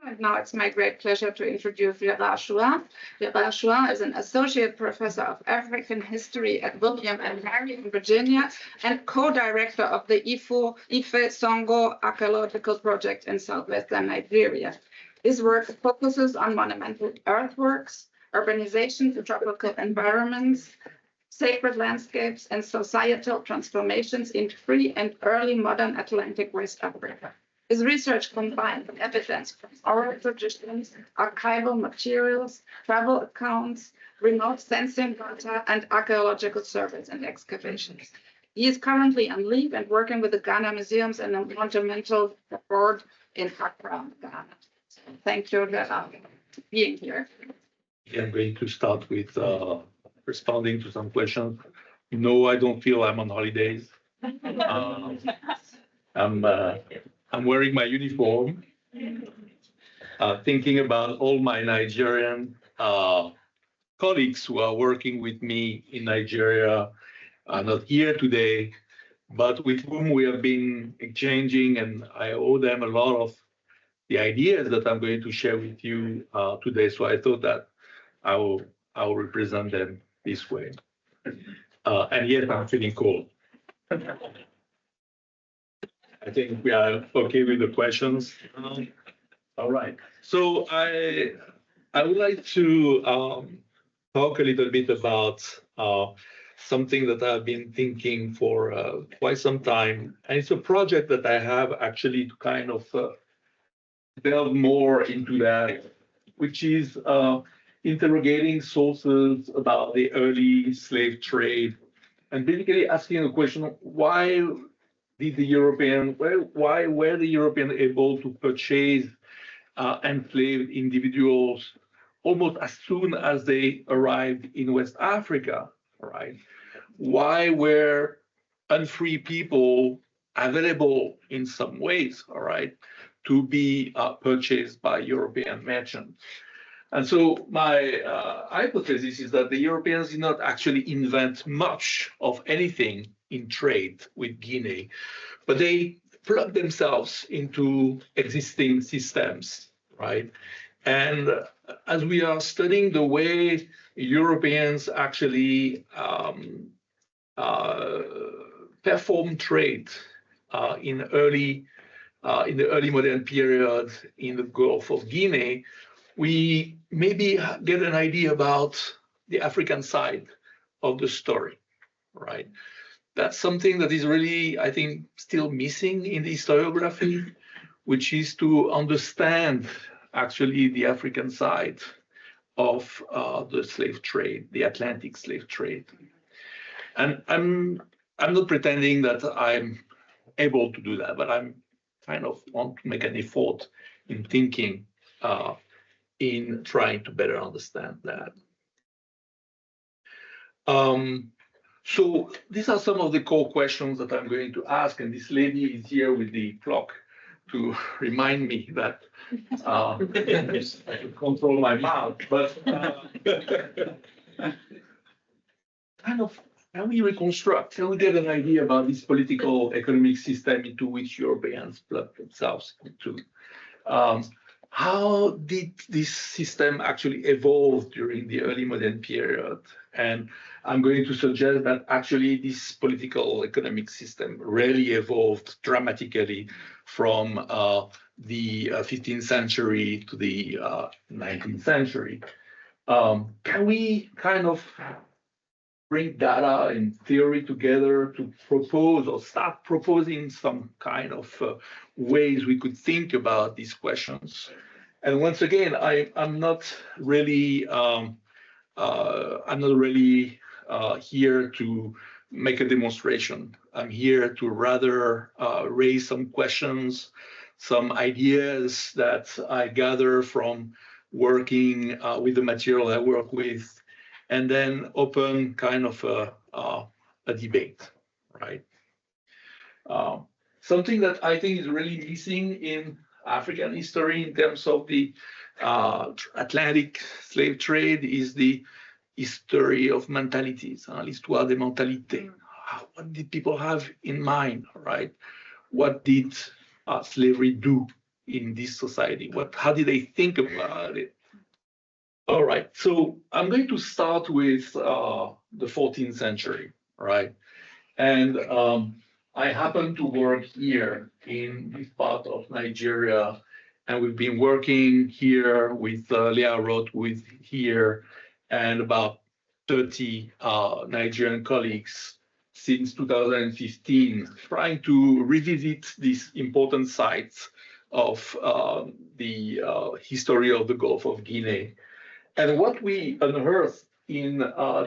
And now it's my great pleasure to introduce Gérard Chouin. Gérard Chouin is an associate professor of African history at William and Mary in Virginia and co-director of the Ife Songo archaeological project in southwestern Nigeria. His work focuses on monumental earthworks, urbanization to tropical environments, sacred landscapes, and societal transformations in free and early modern Atlantic West Africa. His research combines evidence from oral traditions, archival materials, travel accounts, remote sensing data, and archaeological surveys and excavations. He is currently on leave and working with the Ghana Museums and the Monumental Board in Accra, Ghana. So thank you, Gérard, for being here. I'm going to start with responding to some questions. No, I don't feel I'm on holidays. I'm wearing my uniform, thinking about all my Nigerian colleagues who are working with me in Nigeria, not here today, but with whom we have been exchanging, and I owe them a lot of the ideas that I'm going to share with you today. So I thought that I will represent them this way. And yet I'm feeling cold. I think we are okay with the questions. All right. So I would like to talk a little bit about something that I've been thinking for quite some time. And it's a project that I have actually to kind of delve more into that, which is interrogating sources about the early slave trade and basically asking the question, why were the Europeans able to purchase enslaved individuals almost as soon as they arrived in West Africa, right? Why were unfree people available in some ways, all right, to be purchased by European merchants? And so my hypothesis is that the Europeans did not actually invent much of anything in trade with Guinea, but they plugged themselves into existing systems, right? And as we are studying the way Europeans actually perform trade in the early modern period in the Gulf of Guinea, we maybe get an idea about the African side of the story, right? That's something that is really, I think, still missing in the historiography, which is to understand actually the African side of the slave trade, the Atlantic slave trade. And I'm not pretending that I'm able to do that, but I'm kind of want to make an effort in thinking in trying to better understand that. So these are some of the core questions that I'm going to ask, and this lady is here with the clock to remind me that I should control my mouth. But kind of, can we reconstruct, can we get an idea about this political economic system into which Europeans plugged themselves into? How did this system actually evolve during the early modern period? And I'm going to suggest that actually this political economic system really evolved dramatically from the 15th century to the 19th century. Can we kind of bring data and theory together to propose or start proposing some kind of ways we could think about these questions? And once again, I'm not really here to make a demonstration. I'm here to rather raise some questions, some ideas that I gather from working with the material I work with, and then open kind of a debate, right? Something that I think is really missing in African history in terms of the Atlantic slave trade is the history of mentalities, l'histoire des mentalités. What did people have in mind, right? What did slavery do in this society? How did they think about it? All right, so I'm going to start with the 14th century, right? And I happen to work here in this part of Nigeria, and we've been working here with Leah Roth with here and about 30 Nigerian colleagues since 2015, trying to revisit these important sites of the history of the Gulf of Guinea. And what we unearthed in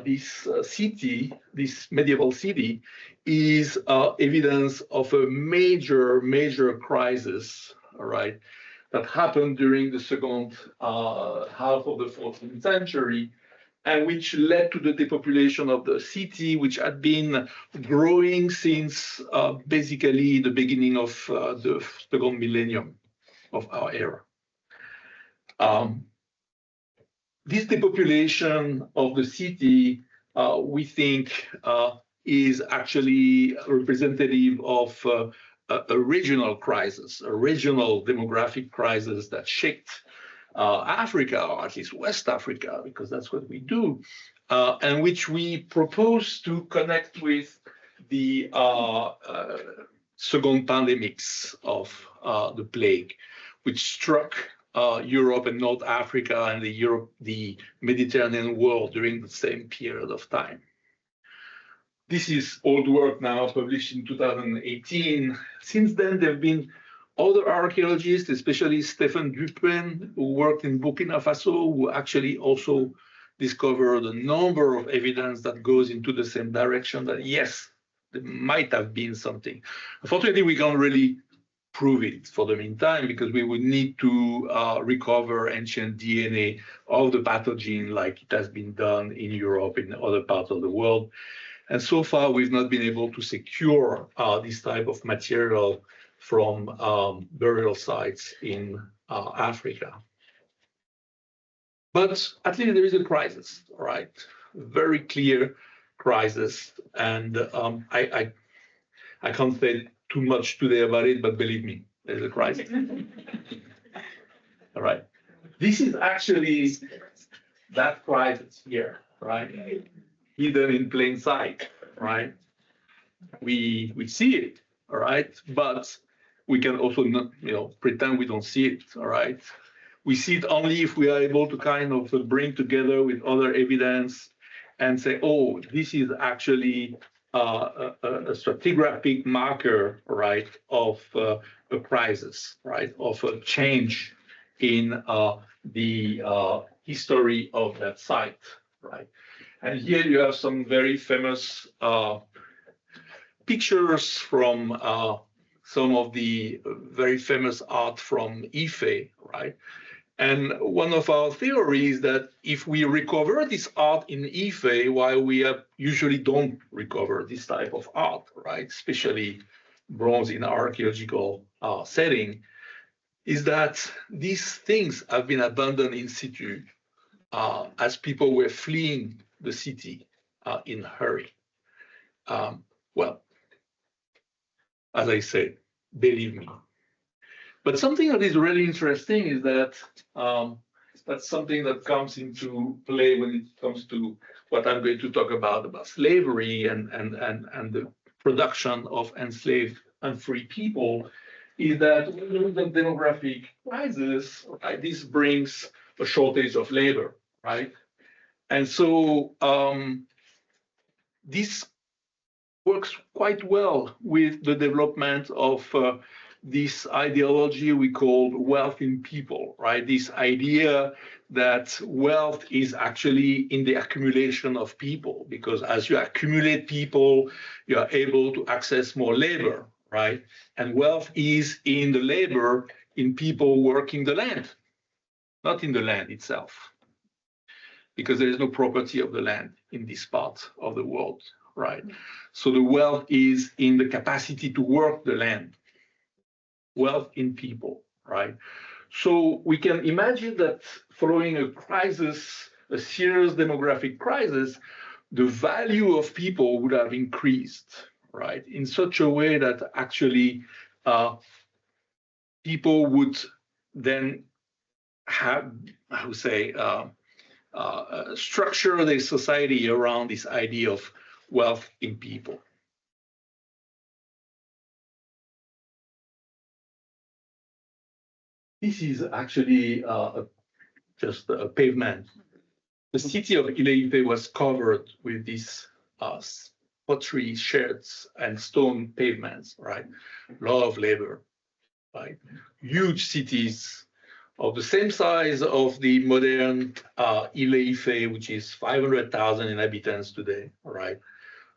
this city, this medieval city, is evidence of a major crisis, all right, that happened during the second half of the 14th century, and which led to the depopulation of the city, which had been growing since basically the beginning of the second millennium of our era. This depopulation of the city, we think, is actually representative of a regional crisis, a regional demographic crisis that shaped Africa, or at least West Africa, because that's what we do, and which we propose to connect with the second pandemics of the plague, which struck Europe and North Africa and the Mediterranean world during the same period of time. This is old work now, published in 2018. Since then, there have been other archaeologists, especially Stephen Dupin, who worked in Burkina Faso, who actually also discovered a number of evidence that goes into the same direction, that yes, there might have been something. Unfortunately, we can't really prove it for the meantime, because we would need to recover ancient DNA of the pathogen like it has been done in Europe, in other parts of the world. And so far, we've not been able to secure this type of material from burial sites in Africa. But at least there is a crisis, right? Very clear crisis. And I can't say too much today about it, but believe me, there's a crisis. All right. This is actually that crisis here, right? Hidden in plain sight, right? We see it, all right? But we can also not, pretend we don't see it, all right? We see it only if we are able to kind of bring together with other evidence and say, oh, this is actually a stratigraphic marker, right, of a crisis, right, of a change in the history of that site, right? And here you have some very famous pictures from some of the very famous art from Ife, right? And one of our theories is that if we recover this art in Ife, while we usually don't recover this type of art, right, especially bronze in archaeological setting, is that these things have been abandoned in situ as people were fleeing the city in a hurry. Well, as I said, believe me. But something that is really interesting is that that's something that comes into play when it comes to what I'm going to talk about slavery and the production of enslaved and free people, is that when there is a demographic crisis, right, this brings a shortage of labor, right? And so this works quite well with the development of this ideology we call wealth in people, right? This idea that wealth is actually in the accumulation of people, because as you accumulate people, you are able to access more labor, right? And wealth is in the labor, in people working the land, not in the land itself, because there is no property of the land in this part of the world, right? So the wealth is in the capacity to work the land. Wealth in people, right? So we can imagine that following a crisis, a serious demographic crisis, the value of people would have increased, right? In such a way that actually people would then have, I would say, structure their society around this idea of wealth in people. This is actually just a pavement. The city of Ile-Ife was covered with these pottery sheds and stone pavements, right? A lot of labor, right? Huge cities of the same size of the modern Ile-Ife, which is 500,000 inhabitants today, right?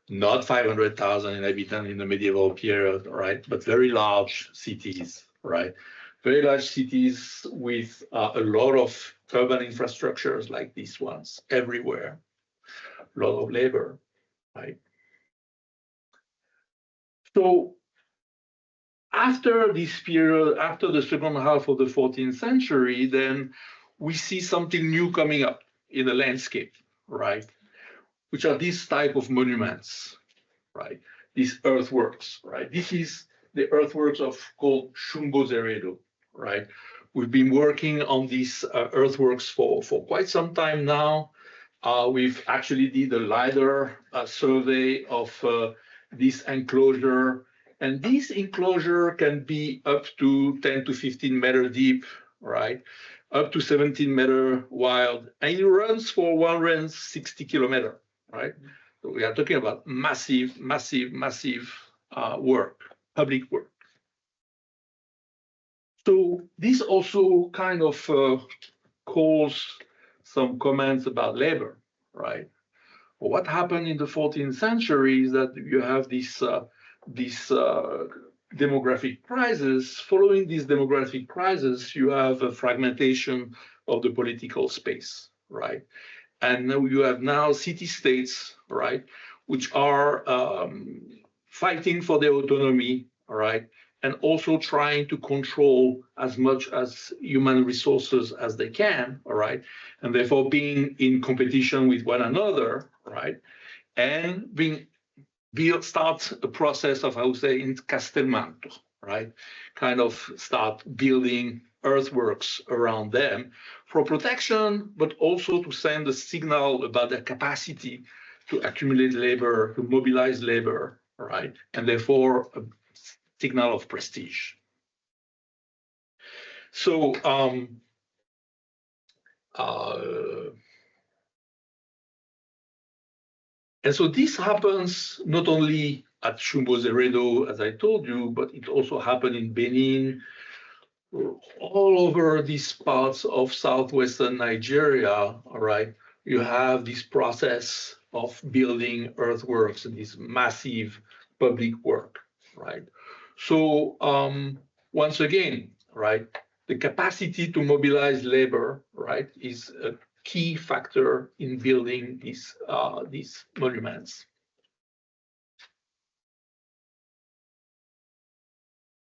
Not 500,000 inhabitants in the medieval period, right? But very large cities, right? Very large cities with a lot of urban infrastructures like these ones everywhere, a lot of labor, right? So after this period, after the second half of the 14th century, then we see something new coming up in the landscape, right? Which are these type of monuments, right? These earthworks, right? This is the earthworks called Chumbozeredo, right? We've been working on these earthworks for quite some time now. We've actually did a LiDAR survey of this enclosure. And this enclosure can be up to 10 to 15 meter deep, right? Up to 17 meter wide. And it runs for 160 kilometers, right? So we are talking about massive, massive, massive work, public work. So this also kind of calls some comments about labor, right? Well, what happened in the 14th century is that you have this demographic crisis. Following this demographic crisis, you have a fragmentation of the political space, right? And you have now city-states, right, which are fighting for their autonomy, all right, and also trying to control as much as human resources as they can, all right, and therefore being in competition with one another, right, and start a process of, I would say, encastellamento, right, kind of start building earthworks around them for protection, but also to send a signal about their capacity to accumulate labor, to mobilize labor, right, and therefore signal of prestige. So and so this happens not only at Chumbozeredo, as I told you, but it also happened in Benin, all over these parts of southwestern Nigeria, all right? You have this process of building earthworks and this massive public work, right? So once again, right, the capacity to mobilize labor, right, is a key factor in building these monuments.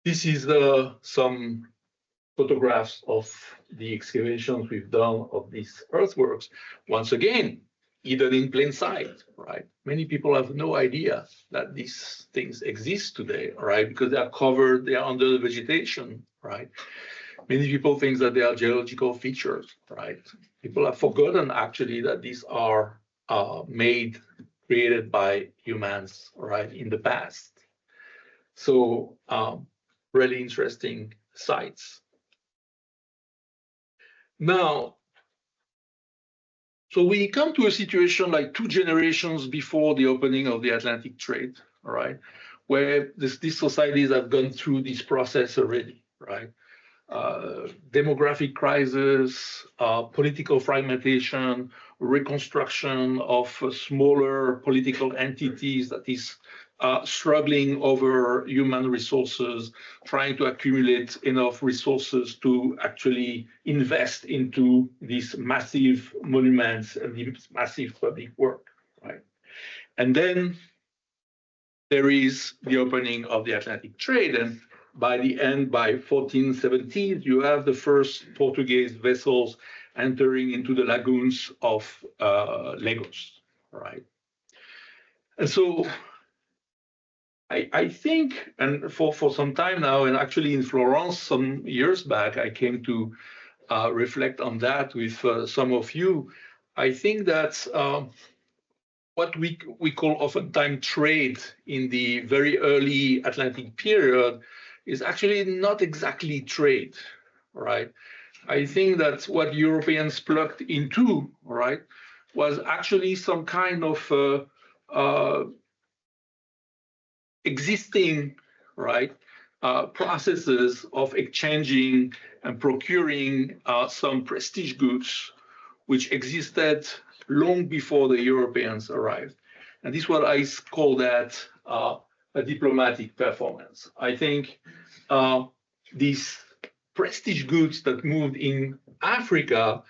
This is some photographs of the excavations we've done of these earthworks. Once again, hidden in plain sight, right? Many people have no idea that these things exist today, right? Because they are covered, they are under the vegetation, right? Many people think that they are geological features, right? People have forgotten actually that these are created by humans, right, in the past. So really interesting sites. Now, so we come to a situation like 2 generations before the opening of the Atlantic trade, all right, where these societies have gone through this process already, right? Demographic crisis, political fragmentation, reconstruction of smaller political entities that is struggling over human resources, trying to accumulate enough resources to actually invest into these massive monuments and these massive public work, right? And then there is the opening of the Atlantic trade, and by 1417, you have the first Portuguese vessels entering into the lagoons of Lagos, right? And so I think, and for some time now, and actually in Florence some years back, I came to reflect on that with some of you. I think that what we call oftentimes trade in the very early Atlantic period is actually not exactly trade, right? I think that what Europeans plugged into, right, was actually some kind of existing, right, processes of exchanging and procuring some prestige goods which existed long before the Europeans arrived. And this is what I call that a diplomatic performance. I think these prestige goods that moved in Africa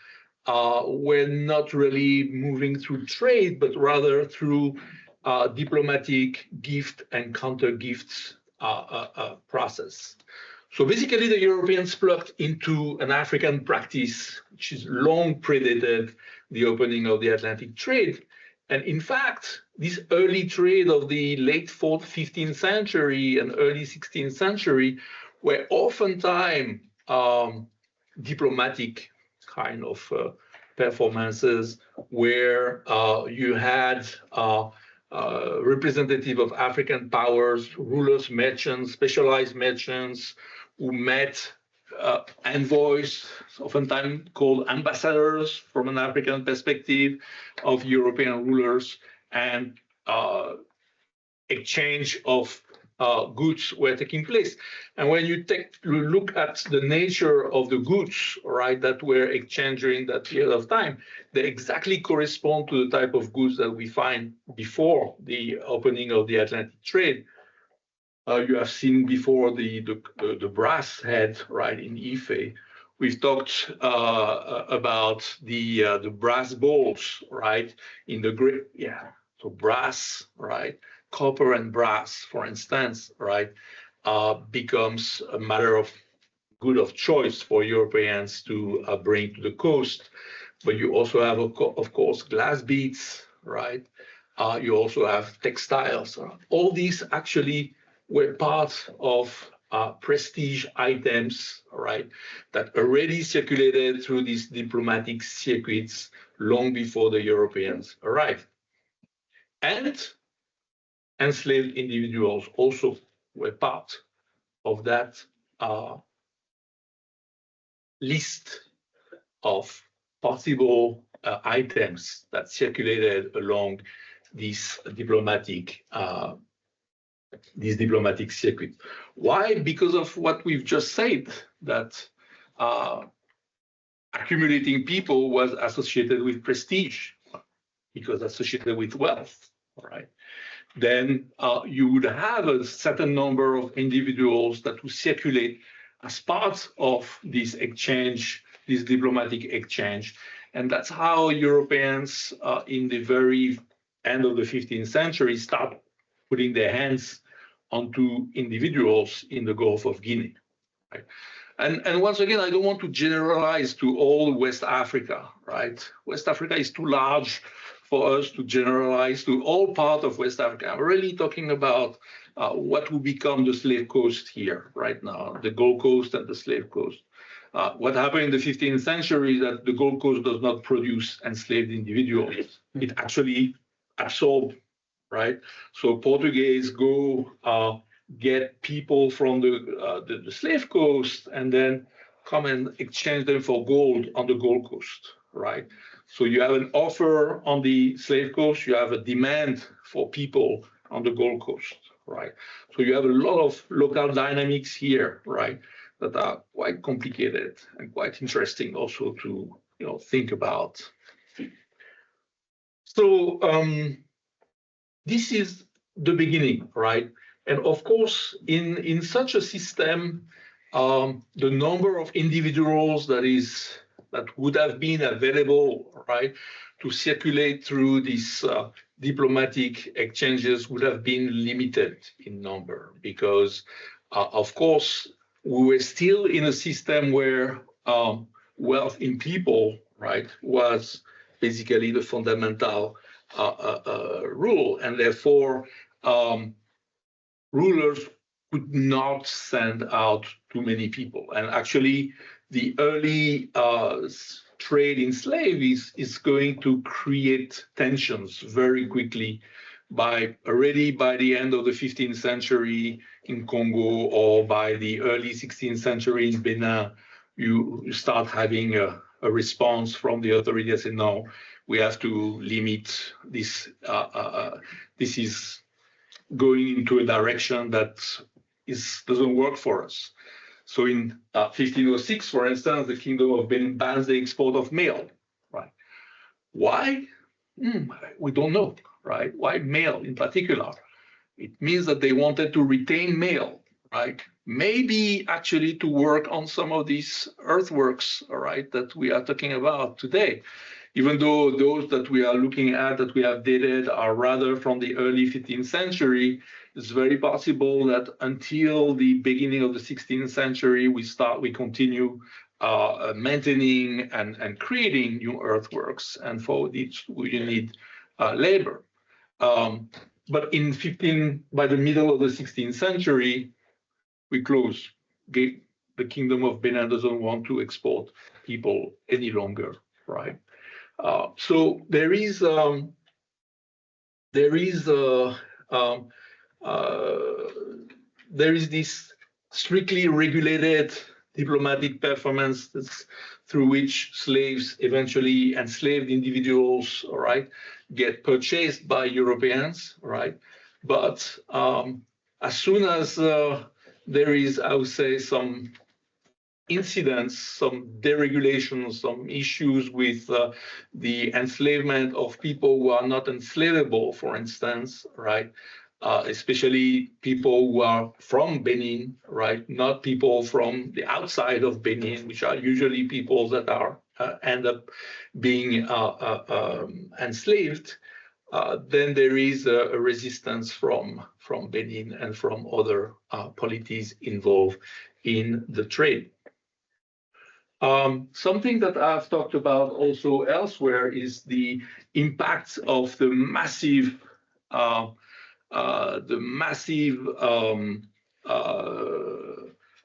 were not really moving through trade, but rather through diplomatic gift and counter gifts process. So basically, the Europeans plugged into an African practice which is long predated the opening of the Atlantic trade. And in fact, this early trade of the late 15th century and early 16th century were oftentimes diplomatic kind of performances where you had representative of African powers, rulers, merchants, specialized merchants who met envoys, oftentimes called ambassadors from an African perspective of European rulers, and exchange of goods were taking place. And when you look at the nature of the goods, right, that were exchanged during that period of time, they exactly correspond to the type of goods that we find before the opening of the Atlantic trade. You have seen before the brass head, right, in Ife. We've talked about the brass bowls, right, in the great, so brass, right, copper and brass, for instance, right, becomes a matter of good of choice for Europeans to bring to the coast. But you also have, of course, glass beads, right? You also have textiles. All these actually were part of prestige items, right, that already circulated through these diplomatic circuits long before the Europeans arrived. And enslaved individuals also were part of that list of possible items that circulated along these diplomatic circuit. Why? Because of what we've just said, that accumulating people was associated with prestige, because associated with wealth, right? Then you would have a certain number of individuals that would circulate as part of this exchange, this diplomatic exchange. And that's how Europeans in the very end of the 15th century start putting their hands onto individuals in the Gulf of Guinea. Right? And once again, I don't want to generalize to all West Africa, right? West Africa is too large for us to generalize to all part of West Africa. I'm really talking about what will become the slave coast here right now, the Gold Coast and the slave coast. What happened in the 15th century is that the Gold Coast does not produce enslaved individuals. It actually absorbed, right? So Portuguese go get people from the slave coast and then come and exchange them for gold on the Gold Coast, right? So you have an offer on the slave coast, you have a demand for people on the Gold Coast, right? So you have a lot of local dynamics here, right, that are quite complicated and quite interesting also to think about. So this is the beginning, right? And of course, in such a system, the number of individuals that would have been available, right, to circulate through these diplomatic exchanges would have been limited in number, because, of course, we were still in a system where wealth in people, right, was basically the fundamental rule, and therefore rulers could not send out too many people. And actually, the early trade in slaves is going to create tensions very quickly already by the end of the 15th century in Congo, or by the early 16th century in Benin. You start having a response from the authorities saying, no, we have to limit this. This is going into a direction that doesn't work for us. So in 1506, for instance, the Kingdom of Benin bans the export of mail. Right? Why? We don't know. Right? Why mail in particular? It means that they wanted to retain mail. Right? Maybe actually to work on some of these earthworks, all right, that we are talking about today. Even though those that we are looking at, that we have dated, are rather from the early 15th century, it's very possible that until the beginning of the 16th century, we continue maintaining and creating new earthworks, and for this we need labor. But by the middle of the 16th century, we close. The Kingdom of Benin doesn't want to export people any longer, right? So there is this strictly regulated diplomatic performance through which slaves, eventually enslaved individuals, all right, get purchased by Europeans, right? But as soon as there is, I would say, some incidents, some deregulations, some issues with the enslavement of people who are not enslavable, for instance, right? Especially people who are from Benin, right? Not people from the outside of Benin, which are usually people that are end up being enslaved. Then there is a resistance from Benin and from other polities involved in the trade. Something that I've talked about also elsewhere is the impact of the massive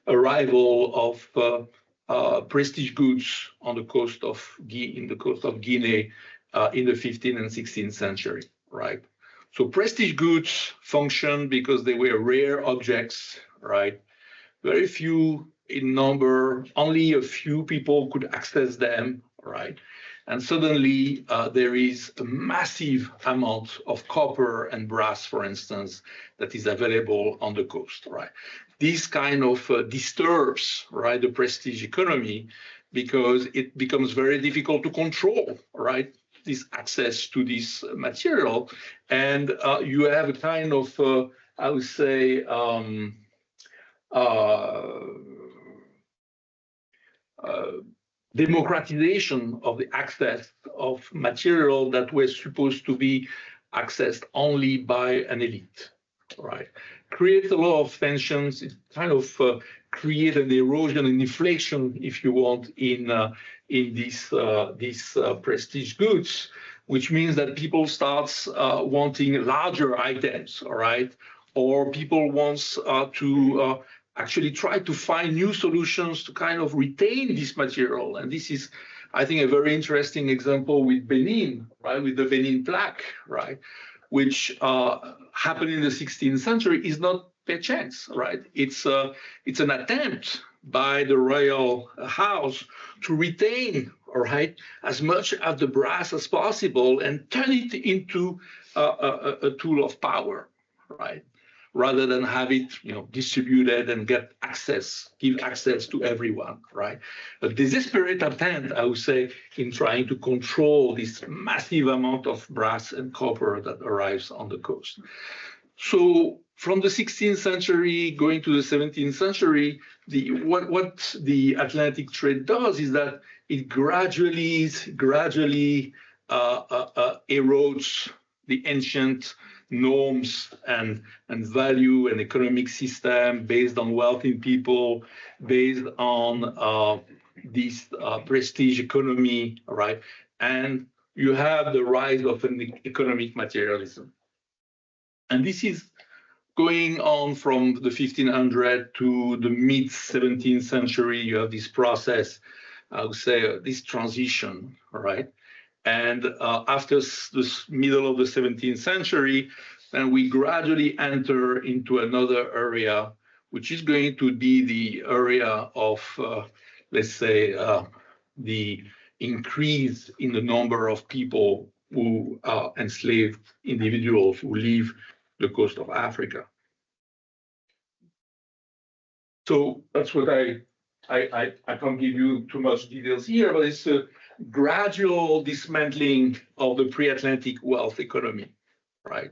arrival of prestige goods on the coast of Guinea in the 15th and 16th century, right? So prestige goods function because they were rare objects, right? Very few in number, only a few people could access them, right? And suddenly there is a massive amount of copper and brass, for instance, that is available on the coast, right? This kind of disturbs, right, the prestige economy, because it becomes very difficult to control, right, this access to this material. And you have a kind of, I would say, democratization of the access of material that was supposed to be accessed only by an elite, right? Creates a lot of tensions. It kind of create an erosion and inflation, if you want, in these prestige goods, which means that people start wanting larger items, all right? Or people wants to actually try to find new solutions to kind of retain this material. And this is, I think, a very interesting example with Benin, right? With the Benin plaque, right? Which happened in the 16th century, is not per chance, right? It's an attempt by the royal house to retain, all right, as much of the brass as possible and turn it into a tool of power, right? Rather than have it, distributed and give access to everyone, right? A desperate attempt, I would say, in trying to control this massive amount of brass and copper that arrives on the coast. So from the 16th century going to the 17th century, what the Atlantic trade does is that it gradually erodes the ancient norms and value and economic system based on wealth in people, based on this prestige economy, right? And you have the rise of an economic materialism. And this is going on from the 1500 to the mid 17th century, you have this process, I would say, this transition, all right? And after the middle of the 17th century, then we gradually enter into another area, which is going to be the area of, let's say, the increase in the number of people who are enslaved individuals who leave the coast of Africa. So that's what I can't give you too much details here, but it's a gradual dismantling of the pre-Atlantic wealth economy, right?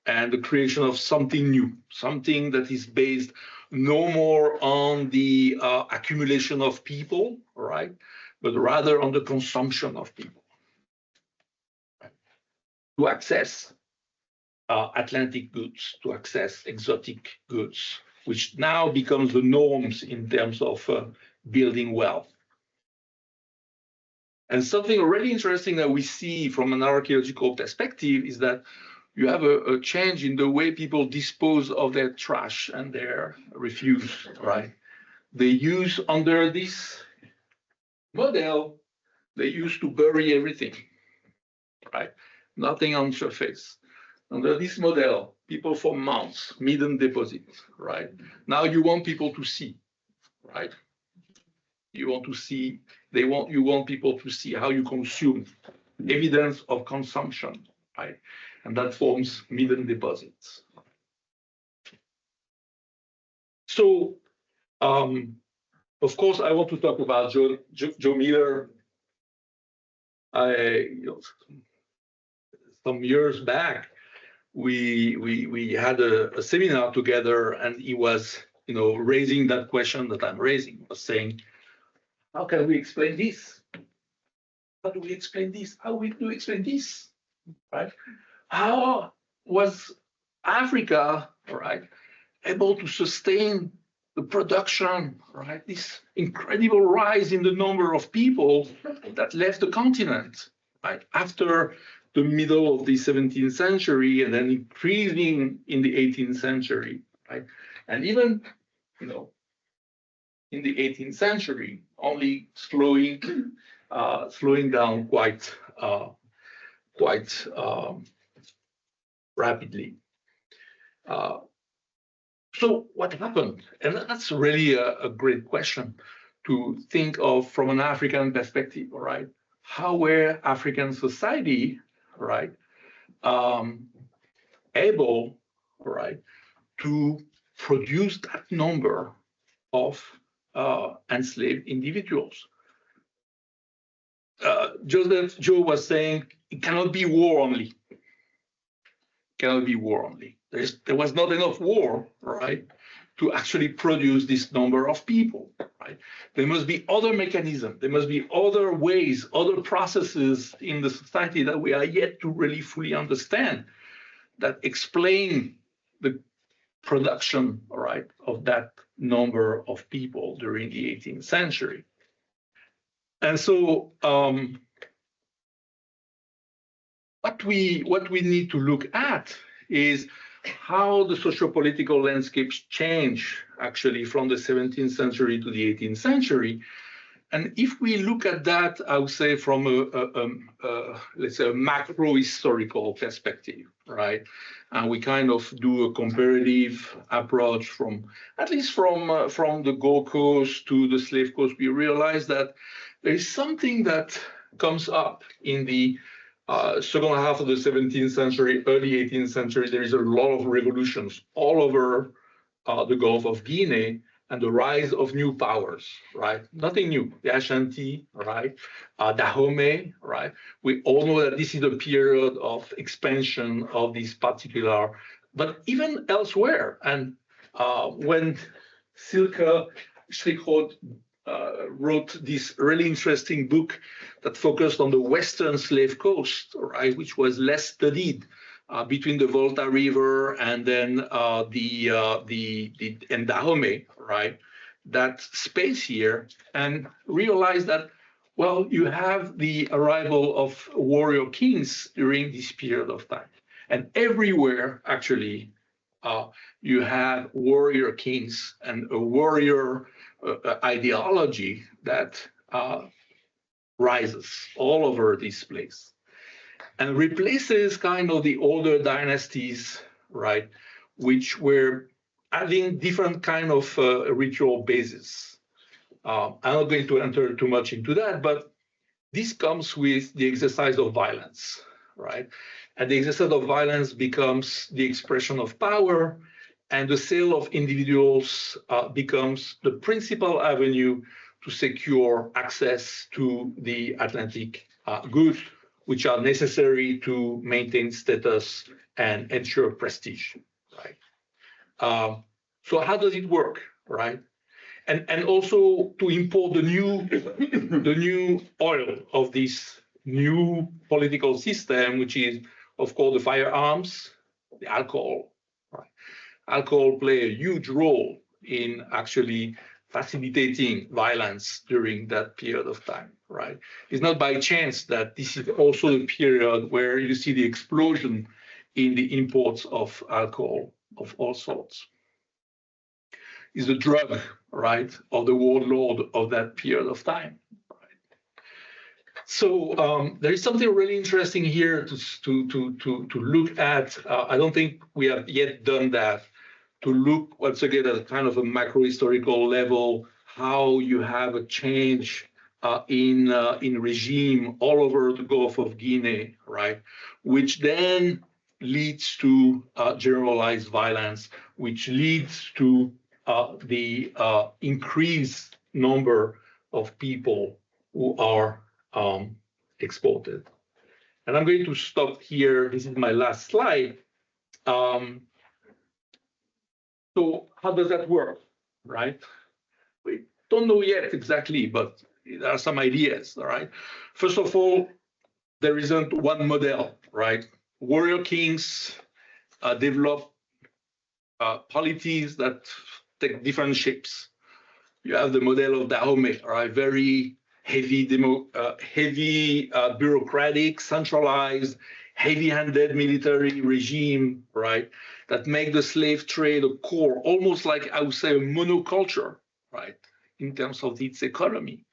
And the creation of something new, something that is based no more on the accumulation of people, right? But rather on the consumption of people. Right? To access Atlantic goods, to access exotic goods, which now becomes the norms in terms of building wealth. And something really interesting that we see from an archaeological perspective is that you have a change in the way people dispose of their trash and their refuse, right? They use, under this model, they used to bury everything, right? Nothing on surface. Under this model, people for months, hidden deposits, right? Now you want people to see, right? You want to see, you want people to see how you consume, evidence of consumption, right? And that forms hidden deposits. So, of course, I want to talk about Joe Miller. Some years back, we had a seminar together, and he was, raising that question that I'm raising, was saying, how can we explain this? How do we explain this? How do we explain this? Right? How was Africa, right, able to sustain the production, right? This incredible rise in the number of people that left the continent, right? After the middle of the 17th century and then increasing in the 18th century, right? And even, in the 18th century, only slowing down quite rapidly. So what happened? And that's really a great question to think of from an African perspective, all right? How were African society, right, able, right, to produce that number of enslaved individuals? Joe was saying it cannot be war only. Cannot be war only. There was not enough war, right, to actually produce this number of people, right? There must be other mechanisms. There must be other ways, other processes in the society that we are yet to really fully understand that explain the production, right, of that number of people during the 18th century. And so what we need to look at is how the socio-political landscapes change actually from the 17th century to the 18th century. And if we look at that, I would say from let's say a macro historical perspective, right? And we kind of do a comparative approach from, at least from the Gold Coast to the Slave Coast, we realize that there is something that comes up in the second half of the 17th century, early 18th century. There is a lot of revolutions all over the Gulf of Guinea and the rise of new powers, right? Nothing new, the Ashanti, right? Dahomey, right? We all know that this is a period of expansion of this particular, but even elsewhere. And when Silke Strickroth wrote this really interesting book that focused on the Western Slave Coast, right, which was less studied between the Volta River and then the Dahomey, right, that space here, and realized that, well, you have the arrival of warrior kings during this period of time, and everywhere actually you have warrior kings and a warrior ideology that rises all over this place and replaces kind of the older dynasties, right, which were having different kind of ritual basis. I'm not going to enter too much into that, but this comes with the exercise of violence, right? And the exercise of violence becomes the expression of power, and the sale of individuals becomes the principal avenue to secure access to the Atlantic goods, which are necessary to maintain status and ensure prestige, right? So how does it work, right? And also to import the new oil of this new political system, which is, of course, the firearms, the alcohol. Right? Alcohol play a huge role in actually facilitating violence during that period of time, right? It's not by chance that this is also the period where you see the explosion in the imports of alcohol of all sorts. Is the drug, right, of the warlord of that period of time. Right? So there is something really interesting here to look at. I don't think we have yet done that, to look once again at a kind of a macro historical level, how you have a change in regime all over the Gulf of Guinea, right, which then leads to generalized violence, which leads to the increased number of people who are exported. And I'm going to stop here. This is my last slide. So how does that work, right? We don't know yet exactly, but there are some ideas, all right? First of all, there isn't one model, right? Warrior kings develop polities that take different shapes. You have the model of Dahomey, right? Very heavy, bureaucratic, centralized, heavy-handed military regime, right? That make the slave trade a core, almost like I would say a monoculture, right? In terms of its economy,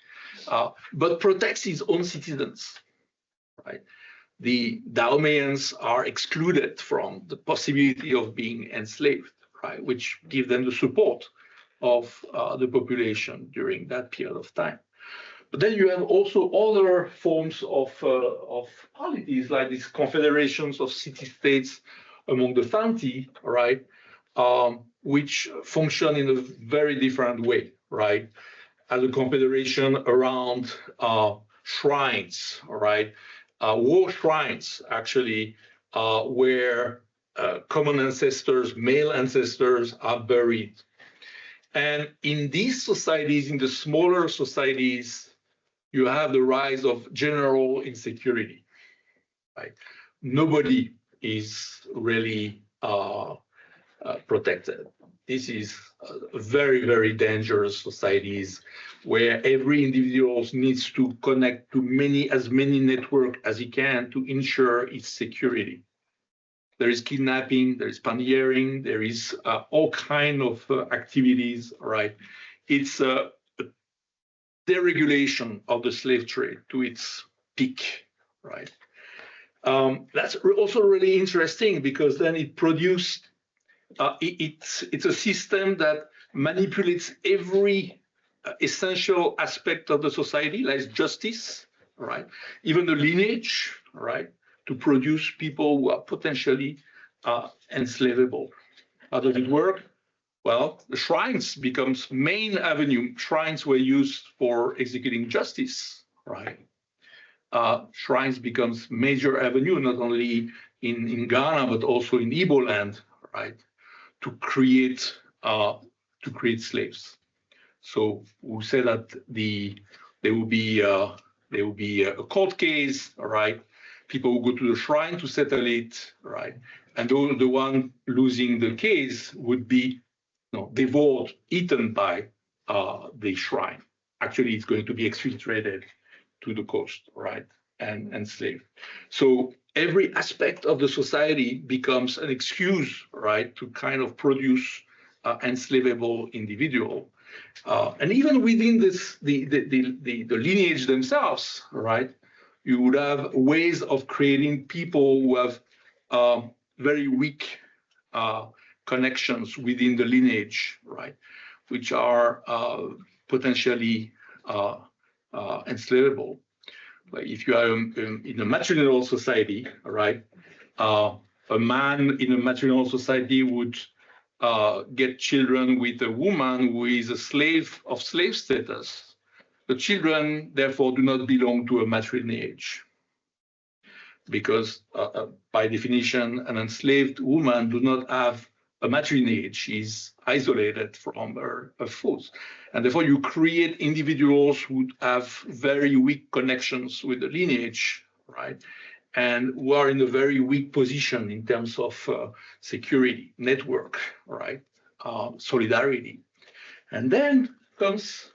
but protects its own citizens, right? The Dahomeyans are excluded from the possibility of being enslaved, right, which give them the support of the population during that period of time. But then you have also other forms of polities, like these confederations of city-states among the Fanti, right, which function in a very different way, right, as a confederation around shrines, right, war shrines, actually, where common ancestors, male ancestors, are buried. And in these societies, in the smaller societies, you have the rise of general insecurity, right? Nobody is really protected. This is very, very dangerous societies where every individual needs to connect to as many networks as he can to ensure its security. There is kidnapping, there is panniering, there is all kind of activities, right? It's a deregulation of the slave trade to its peak, right? That's also really interesting because then it produced, it's a system that manipulates every essential aspect of the society, like justice, right? Even the lineage, right? To produce people who are potentially enslavable. How does it work? Well, the shrines becomes main avenue. Shrines were used for executing justice, right? Shrines becomes major avenue, not only in Ghana, but also in Igbo land, right? To create slaves. So we say that there will be a court case, all right? People will go to the shrine to settle it, right? And the one losing the case would be devoured, eaten by the shrine. Actually, it's going to be exfiltrated to the coast, right? And enslaved. So every aspect of the society becomes an excuse, right, to kind of produce enslavable individual. And even within this, the lineage themselves, right, you would have ways of creating people who have very weak connections within the lineage, right, which are potentially enslavable. Like if you are in a matrilineal society, right, a man in a matrilineal society would get children with a woman who is a slave of slave status. The children, therefore, do not belong to a matrilineage because, by definition, an enslaved woman does not have a matrilineage. She's isolated from her foes. And therefore, you create individuals who have very weak connections with the lineage, right? And who are in a very weak position in terms of security, network, right? Solidarity. And then comes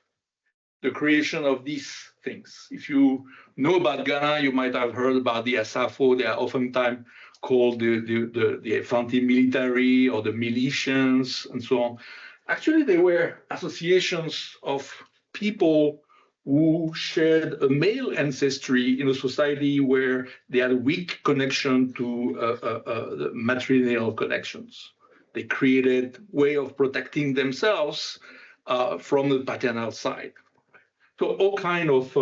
the creation of these things. If you know about Ghana, you might have heard about the Asafo. They are oftentimes called the Infantry military or the militias and so on. Actually, they were associations of people who shared a male ancestry in a society where they had a weak connection to the matrilineal connections. They created a way of protecting themselves from the paternal side. So all kind of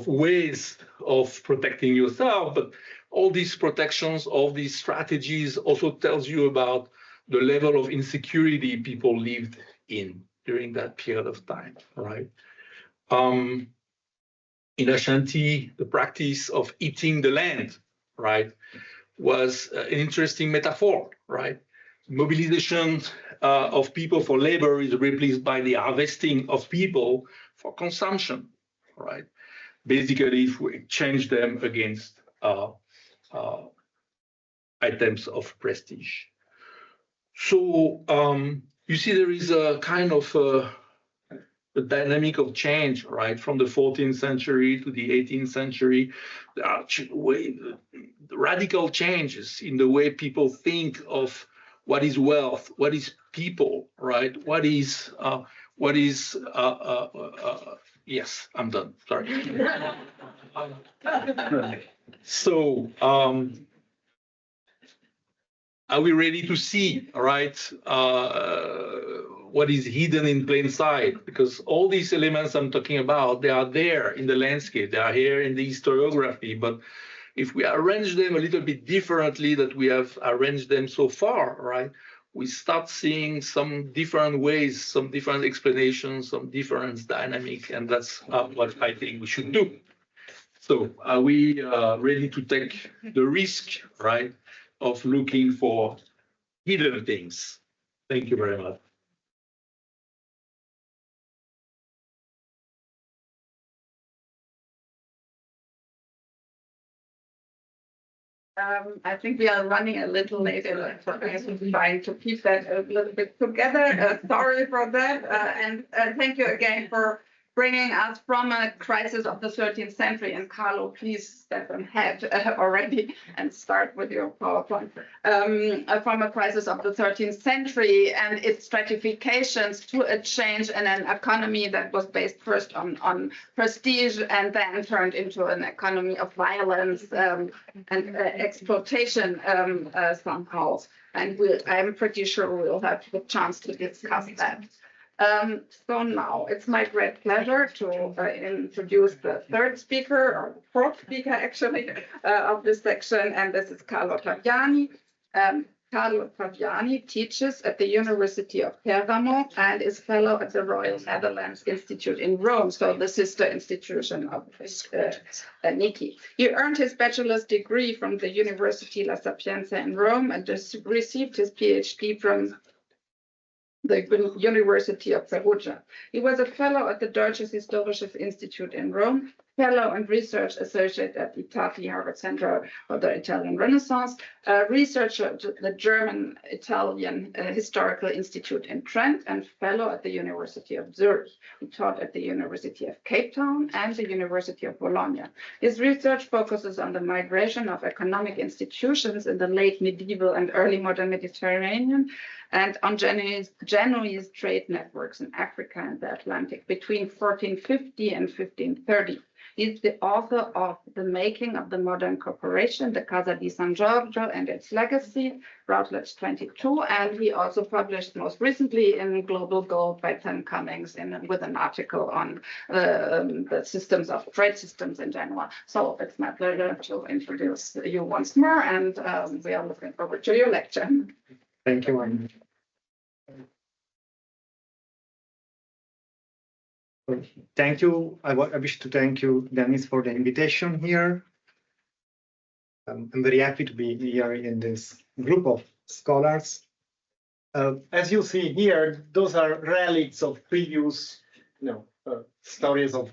ways of protecting yourself, but all these protections, all these strategies also tells you about the level of insecurity people lived in during that period of time, right? In Ashanti, the practice of eating the land, right, was an interesting metaphor, right? Mobilization of people for labor is replaced by the harvesting of people for consumption, right? Basically, if we exchange them against items of prestige. So you see, there is a kind of a dynamic of change, right? From the 14th century to the 18th century, there are radical changes in the way people think of what is wealth, what is people, right? Yes, I'm done, sorry. So, are we ready to see, right, what is hidden in plain sight? Because all these elements I'm talking about, they are there in the landscape, they are here in the historiography, but if we arrange them a little bit differently than we have arranged them so far, right, we start seeing some different ways, some different explanations, some different dynamic, and that's what I think we should do. So are we ready to take the risk, right, of looking for hidden things? Thank you very much. I think we are running a little late in the trying to keep that a little bit together. Sorry for that. And thank you again for bringing us from a crisis of the 13th century. And Carlo, please step ahead already and start with your PowerPoint. From a crisis of the 13th century and its stratifications to a change in an economy that was based first on prestige and then turned into an economy of violence and exploitation somehow. And I'm pretty sure we'll have the chance to discuss that. So now it's my great pleasure to introduce the third speaker, or the fourth speaker actually, of this section, and this is Carlo Taviani. Carlo Taviani teaches at the University of Bergamo and is fellow at the Royal Netherlands Institute in Rome, so the sister institution of NIKI. He earned his bachelor's degree from the University La Sapienza in Rome and received his PhD from the University of Perugia. He was a fellow at the Deutsches Historisches Institut in Rome fellow and research associate at ITATI, Harvard Center for the Italian Renaissance, researcher at the German-Italian Historical Institute in Trent, and fellow at the University of Zurich. He taught at the University of Cape Town and the University of Bologna. His research focuses on the migration of economic institutions in the late medieval and early modern Mediterranean, and on Genoese trade networks in Africa and the Atlantic between 1450 and 1530. He's the author of The Making of the Modern Corporation, the Casa di San Giorgio and its Legacy, Routledge 22, and he also published most recently in Global Gold by Tim Cummings with an article on the systems of trade systems in Genoa. So it's my pleasure to introduce you once more, and we are looking forward to your lecture. Thank you, Anne. Thank you. I wish to thank you, Dennis, for the invitation here. I'm very happy to be here in this group of scholars. As you see here, those are relics of previous, stories of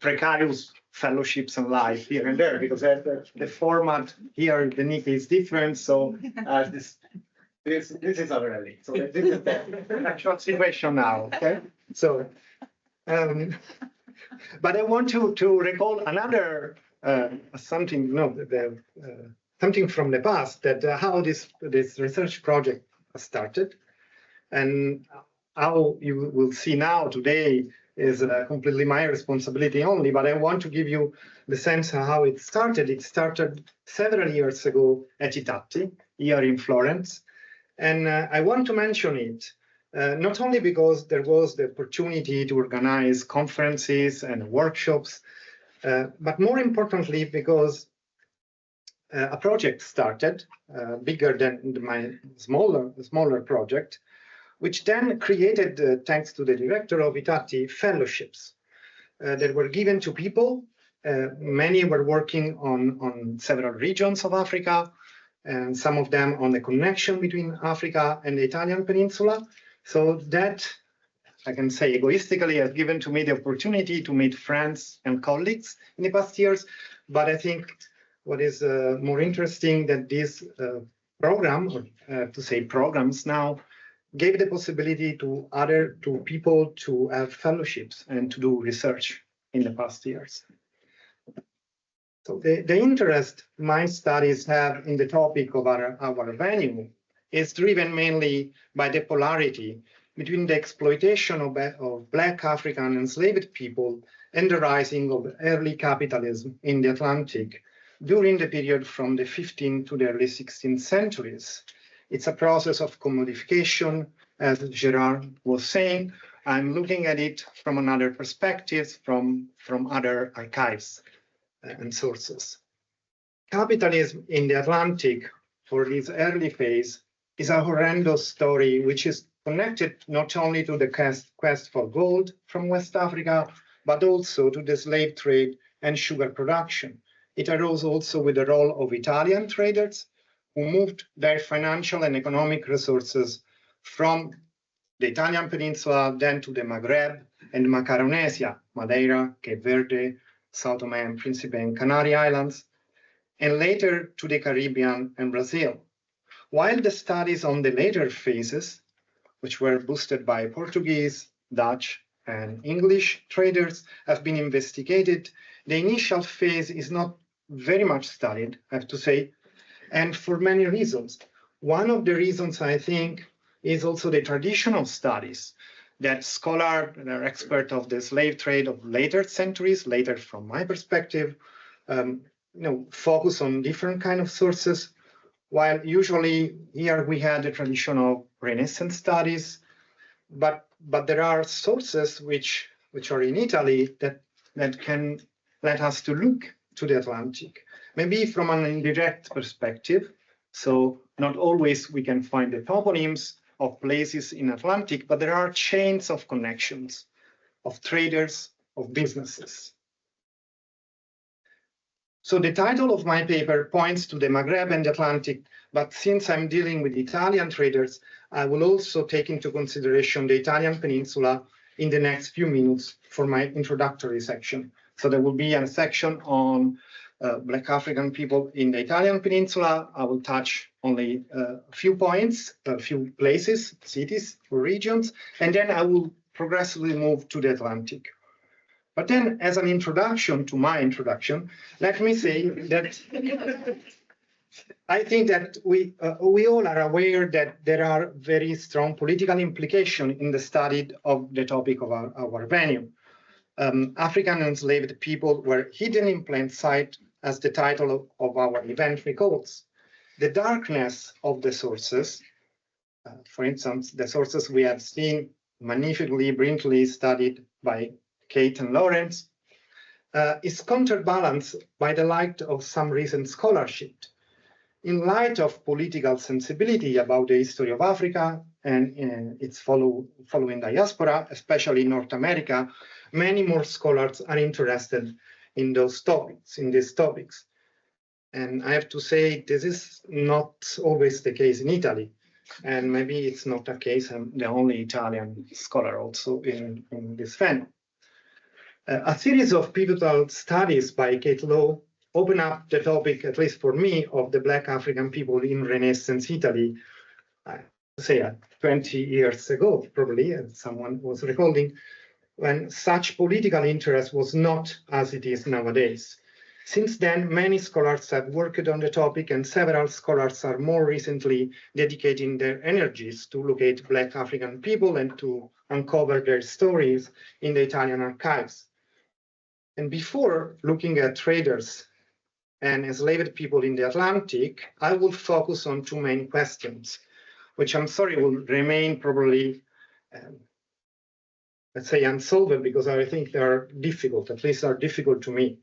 precarious fellowships and life here and there, because the format here, the NIKI is different. So this is a relic. So this is the actual situation now. Okay, so. But I want to recall another something from the past, that how this research project started, and how you will see now today is completely my responsibility only. But I want to give you the sense of how it started. It started several years ago at ITATI here in Florence, and I want to mention it. Not only because there was the opportunity to organize conferences and workshops, but more importantly because a project started bigger than my smaller project, which then created, thanks to the director of ITATI, fellowships that were given to people. Many were working on several regions of Africa, and some of them on the connection between Africa and the Italian peninsula. So that, I can say egoistically, has given to me the opportunity to meet friends and colleagues in the past years. But I think what is more interesting that this program, or to say programs now, gave the possibility to people to have fellowships and to do research in the past years. So the interest my studies have in the topic of our venue is driven mainly by the polarity between the exploitation of Black African enslaved people and the rising of early capitalism in the Atlantic during the period from the 15th to the early 16th centuries. It's a process of commodification, as Gérard was saying. I'm looking at it from another perspective, from other archives and sources. Capitalism in the Atlantic for this early phase is a horrendous story, which is connected not only to the quest for gold from West Africa, but also to the slave trade and sugar production. It arose also with the role of Italian traders who moved their financial and economic resources from the Italian peninsula, then to the Maghreb and Macaronesia, Madeira, Cape Verde, Sao Tome and Principe and Canary Islands, and later to the Caribbean and Brazil. While the studies on the later phases, which were boosted by Portuguese, Dutch, and English traders, have been investigated, the initial phase is not very much studied, I have to say, and for many reasons. One of the reasons, I think, is also the traditional studies that scholars that are expert of the slave trade of later centuries, later from my perspective, focus on different kind of sources, while usually here we had the tradition of Renaissance studies, but there are sources which are in Italy that can let us to look to the Atlantic, maybe from an indirect perspective. So not always we can find the toponyms of places in Atlantic, but there are chains of connections, of traders, of businesses. So the title of my paper points to the Maghreb and the Atlantic, but since I'm dealing with Italian traders, I will also take into consideration the Italian peninsula in the next few minutes for my introductory section. So there will be a section on Black African people in the Italian peninsula. I will touch only a few points, a few places, cities, or regions, and then I will progressively move to the Atlantic. But then, as an introduction to my introduction, let me say that I think that we all are aware that there are very strong political implications in the study of the topic of our venue. African enslaved people were hidden in plain sight, as the title of our event recalls. The darkness of the sources, for instance, the sources we have seen magnificently, brilliantly studied by Kate and Lawrence, is counterbalanced by the light of some recent scholarship. In light of political sensibility about the history of Africa and its following diaspora, especially in North America, many more scholars are interested in those topics, in these topics. And I have to say, this is not always the case in Italy. And maybe it's not the case. I'm the only Italian scholar also in this venue. A series of pivotal studies by Kate Law open up the topic, at least for me, of the Black African people in Renaissance Italy, I say 20 years ago, probably, as someone was recalling, when such political interest was not as it is nowadays. Since then, many scholars have worked on the topic, and several scholars are more recently dedicating their energies to locate Black African people and to uncover their stories in the Italian archives. And before looking at traders and enslaved people in the Atlantic, I will focus on two main questions, which I'm sorry will remain probably, let's say, unsolved, because I think they are difficult, at least are difficult to me.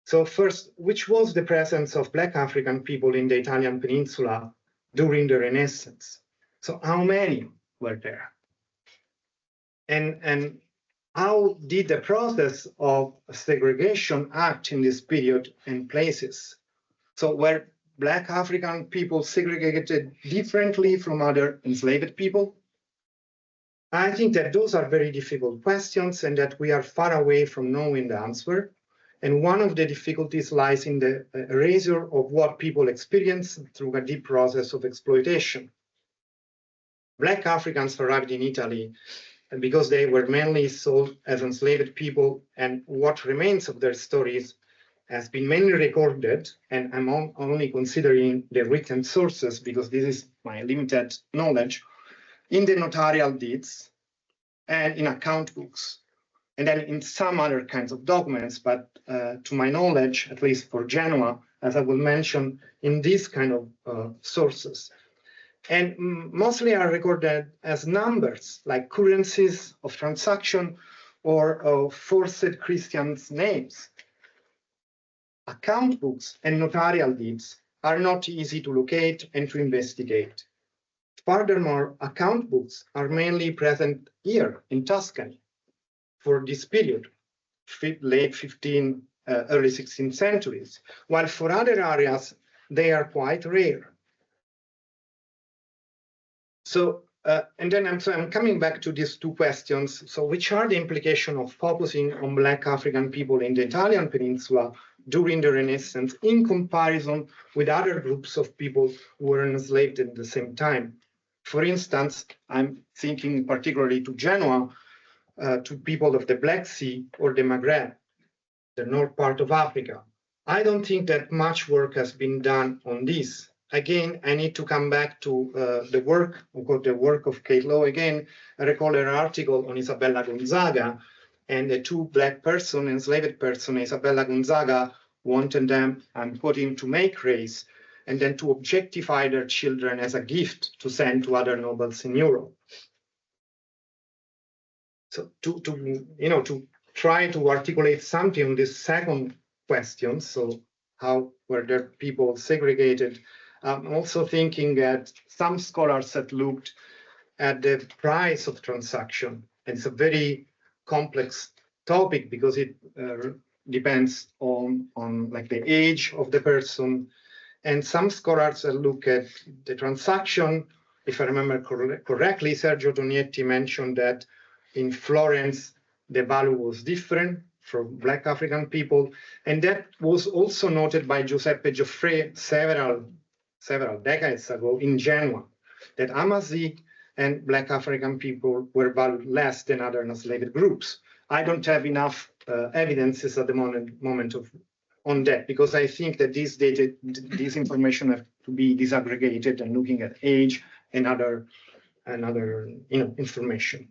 So first, which was the presence of Black African people in the Italian peninsula during the Renaissance? So how many were there? And how did the process of segregation act in this period and places? So were Black African people segregated differently from other enslaved people? I think that those are very difficult questions and that we are far away from knowing the answer. And one of the difficulties lies in the erasure of what people experience through a deep process of exploitation. Black Africans arrived in Italy because they were mainly sold as enslaved people, and what remains of their stories has been mainly recorded, and I'm only considering the written sources because this is my limited knowledge, in the notarial deeds and in account books, and then in some other kinds of documents, but to my knowledge, at least for Genoa, as I will mention, in these kind of sources. And mostly are recorded as numbers, like currencies of transaction or forced Christians' names. Account books and notarial deeds are not easy to locate and to investigate. Furthermore, account books are mainly present here in Tuscany for this period, late 15th, early 16th centuries, while for other areas, they are quite rare. So, and then I'm coming back to these two questions. So which are the implications of focusing on Black African people in the Italian peninsula during the Renaissance in comparison with other groups of people who were enslaved at the same time? For instance, I'm thinking particularly to Genoa, to people of the Black Sea or the Maghreb, the north part of Africa. I don't think that much work has been done on this. Again, I need to come back to the work of Kate Law again. I recall her article on Isabella Gonzaga, and the two Black person, enslaved person, Isabella Gonzaga, wanted them, I'm quoting, to make race, and then to objectify their children as a gift to send to other nobles in Europe. So to try to articulate something on this second question, so how were there people segregated? I'm also thinking that some scholars have looked at the price of transaction. And it's a very complex topic because it depends on like the age of the person. And some scholars look at the transaction. If I remember correctly, Sergio Tonietti mentioned that in Florence, the value was different for Black African people. And that was also noted by Giuseppe Gioffre several decades ago in Genoa, that Amazigh and Black African people were valued less than other enslaved groups. I don't have enough evidences at the moment on that, because I think that this information have to be disaggregated and looking at age and other information.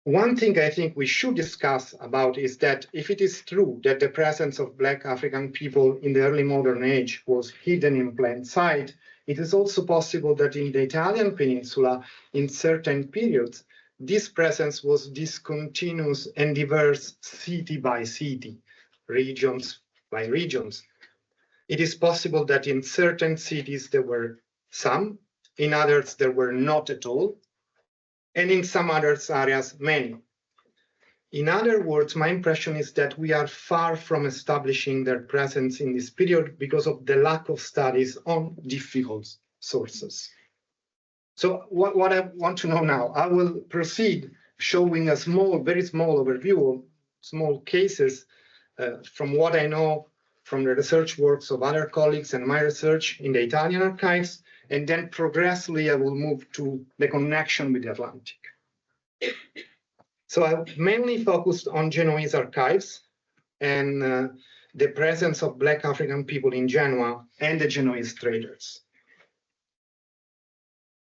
One thing I think we should discuss about is that if it is true that the presence of Black African people in the early modern age was hidden in plain sight, it is also possible that in the Italian peninsula, in certain periods, this presence was discontinuous and diverse city by city, regions by regions. It is possible that in certain cities there were some, in others there were not at all, and in some other areas, many. In other words, my impression is that we are far from establishing their presence in this period because of the lack of studies on difficult sources. So what I want to know now, I will proceed showing a very small overview of small cases from what I know from the research works of other colleagues and my research in the Italian archives, and then progressively I will move to the connection with the Atlantic. So I mainly focused on Genoese archives and the presence of Black African people in Genoa and the Genoese traders.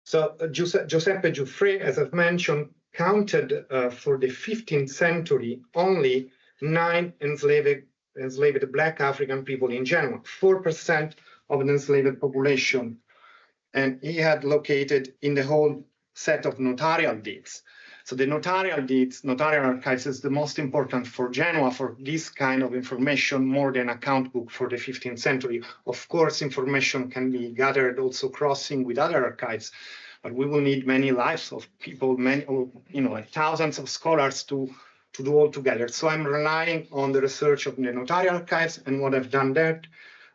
So Giuseppe Gioffre, as I've mentioned, counted for the 15th century only 9 enslaved Black African people in Genoa, 4% of the enslaved population. And he had located in the whole set of notarial deeds. So the notarial deeds, notarial archives is the most important for Genoa for this kind of information, more than account book for the 15th century. Of course, information can be gathered also crossing with other archives, but we will need many lives of people, like thousands of scholars to do all together. So I'm relying on the research of the notarial archives and what I've done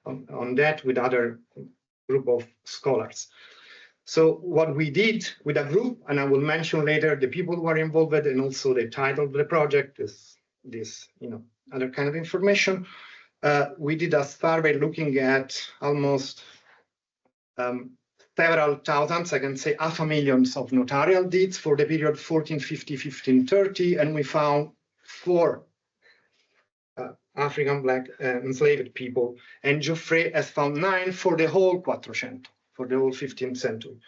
on that with other group of scholars. So what we did with a group, and I will mention later the people who are involved and also the title of the project, this other kind of information. We did a survey looking at almost several thousands, I can say 500,000 of notarial deeds for the period 1450-1530, and we found 4 African Black enslaved people, and Gioffre has found 9 for the whole Quattrocento, for the whole 15th century.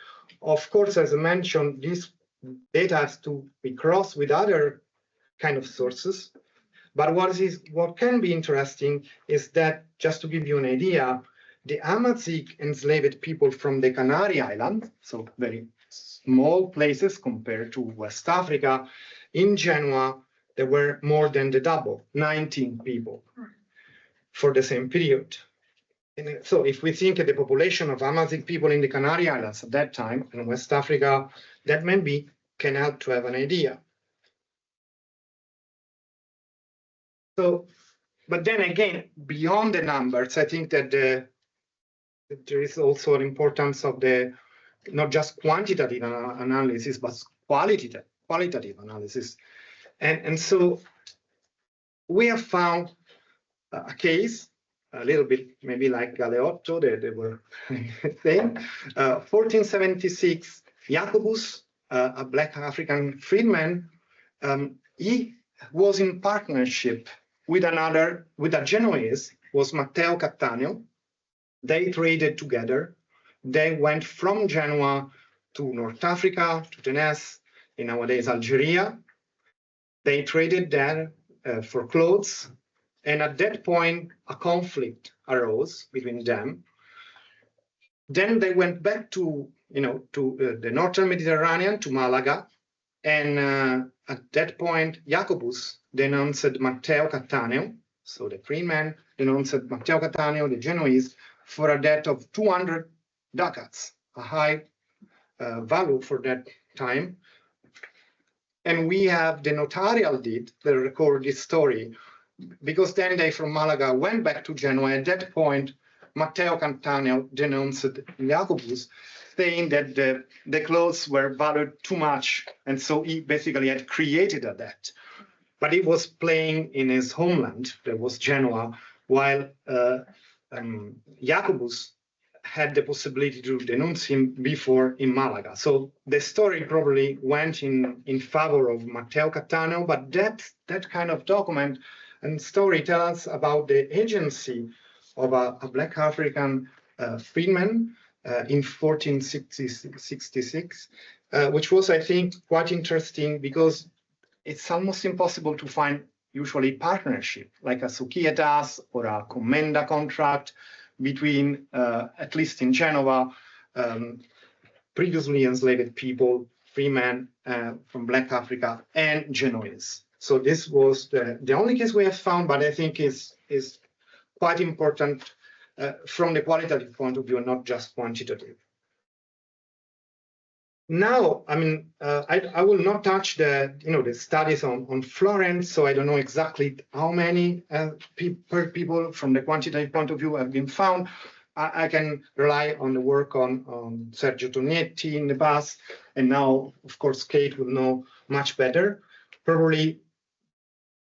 Of course, as I mentioned, this data has to be crossed with other kind of sources. But what can be interesting is that, just to give you an idea, the Amazigh enslaved people from the Canary Islands, so very small places compared to West Africa, in Genoa, there were more than the double, 19 people for the same period. And so if we think of the population of Amazigh people in the Canary Islands at that time in West Africa, that maybe can help to have an idea. So, but then again, beyond the numbers, I think that there is also an importance of the not just quantitative analysis, but qualitative analysis. And so we have found a case, a little bit maybe like Galeotto, they were saying, 1476, Jacobus, a Black African freedman, he was in partnership with a Genoese, was Matteo Cattaneo. They traded together. They went from Genoa to North Africa, to Tunis, in nowadays Algeria. They traded there for clothes. And at that point, a conflict arose between them. Then they went back to the Northern Mediterranean, to Malaga. And at that point, Jacobus denounced Matteo Cattaneo, so the freeman denounced Matteo Cattaneo, the Genoese, for a debt of 200 ducats, a high value for that time. And we have the notarial deed that record this story, because then they from Malaga went back to Genoa. At that point, Matteo Cattaneo denounced Jacobus, saying that the clothes were valued too much, and so he basically had created a debt. but he was playing in his homeland, that was Genoa, while Jacobus had the possibility to denounce him before in Malaga. So the story probably went in favor of Matteo Cattaneo, but that kind of document and story tell us about the agency of a Black African freedman in 1466, which was, I think, quite interesting because it's almost impossible to find usually partnership, like a societas or a commenda contract between, at least in Genoa, previously enslaved people, free men from Black Africa, and Genoese. So this was the only case we have found, but I think is quite important from the qualitative point of view, not just quantitative. Now, I mean, I will not touch the studies on Florence, so I don't know exactly how many people from the quantitative point of view have been found. I can rely on the work on Sergio Tognetti in the past, and now, of course, Kate will know much better. Probably,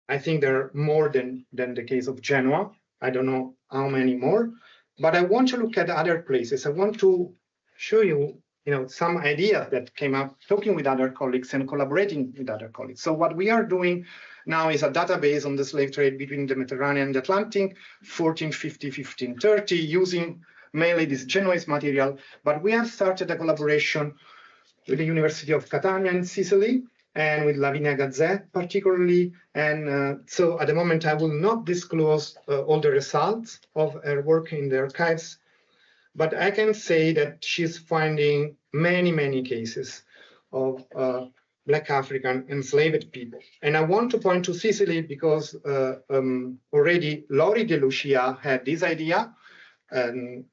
I think there are more than the case of Genoa. I don't know how many more, but I want to look at other places. I want to show you some ideas that came up talking with other colleagues and collaborating with other colleagues. So what we are doing now is a database on the slave trade between the Mediterranean and the Atlantic, 1450, 1530, using mainly this Genoese material. But we have started a collaboration with the University of Catania in Sicily and with Lavinia Gazzè particularly. And so at the moment, I will not disclose all the results of her work in the archives, but I can say that she's finding many cases of Black African enslaved people. And I want to point to Sicily because already Lori De Lucia had this idea, and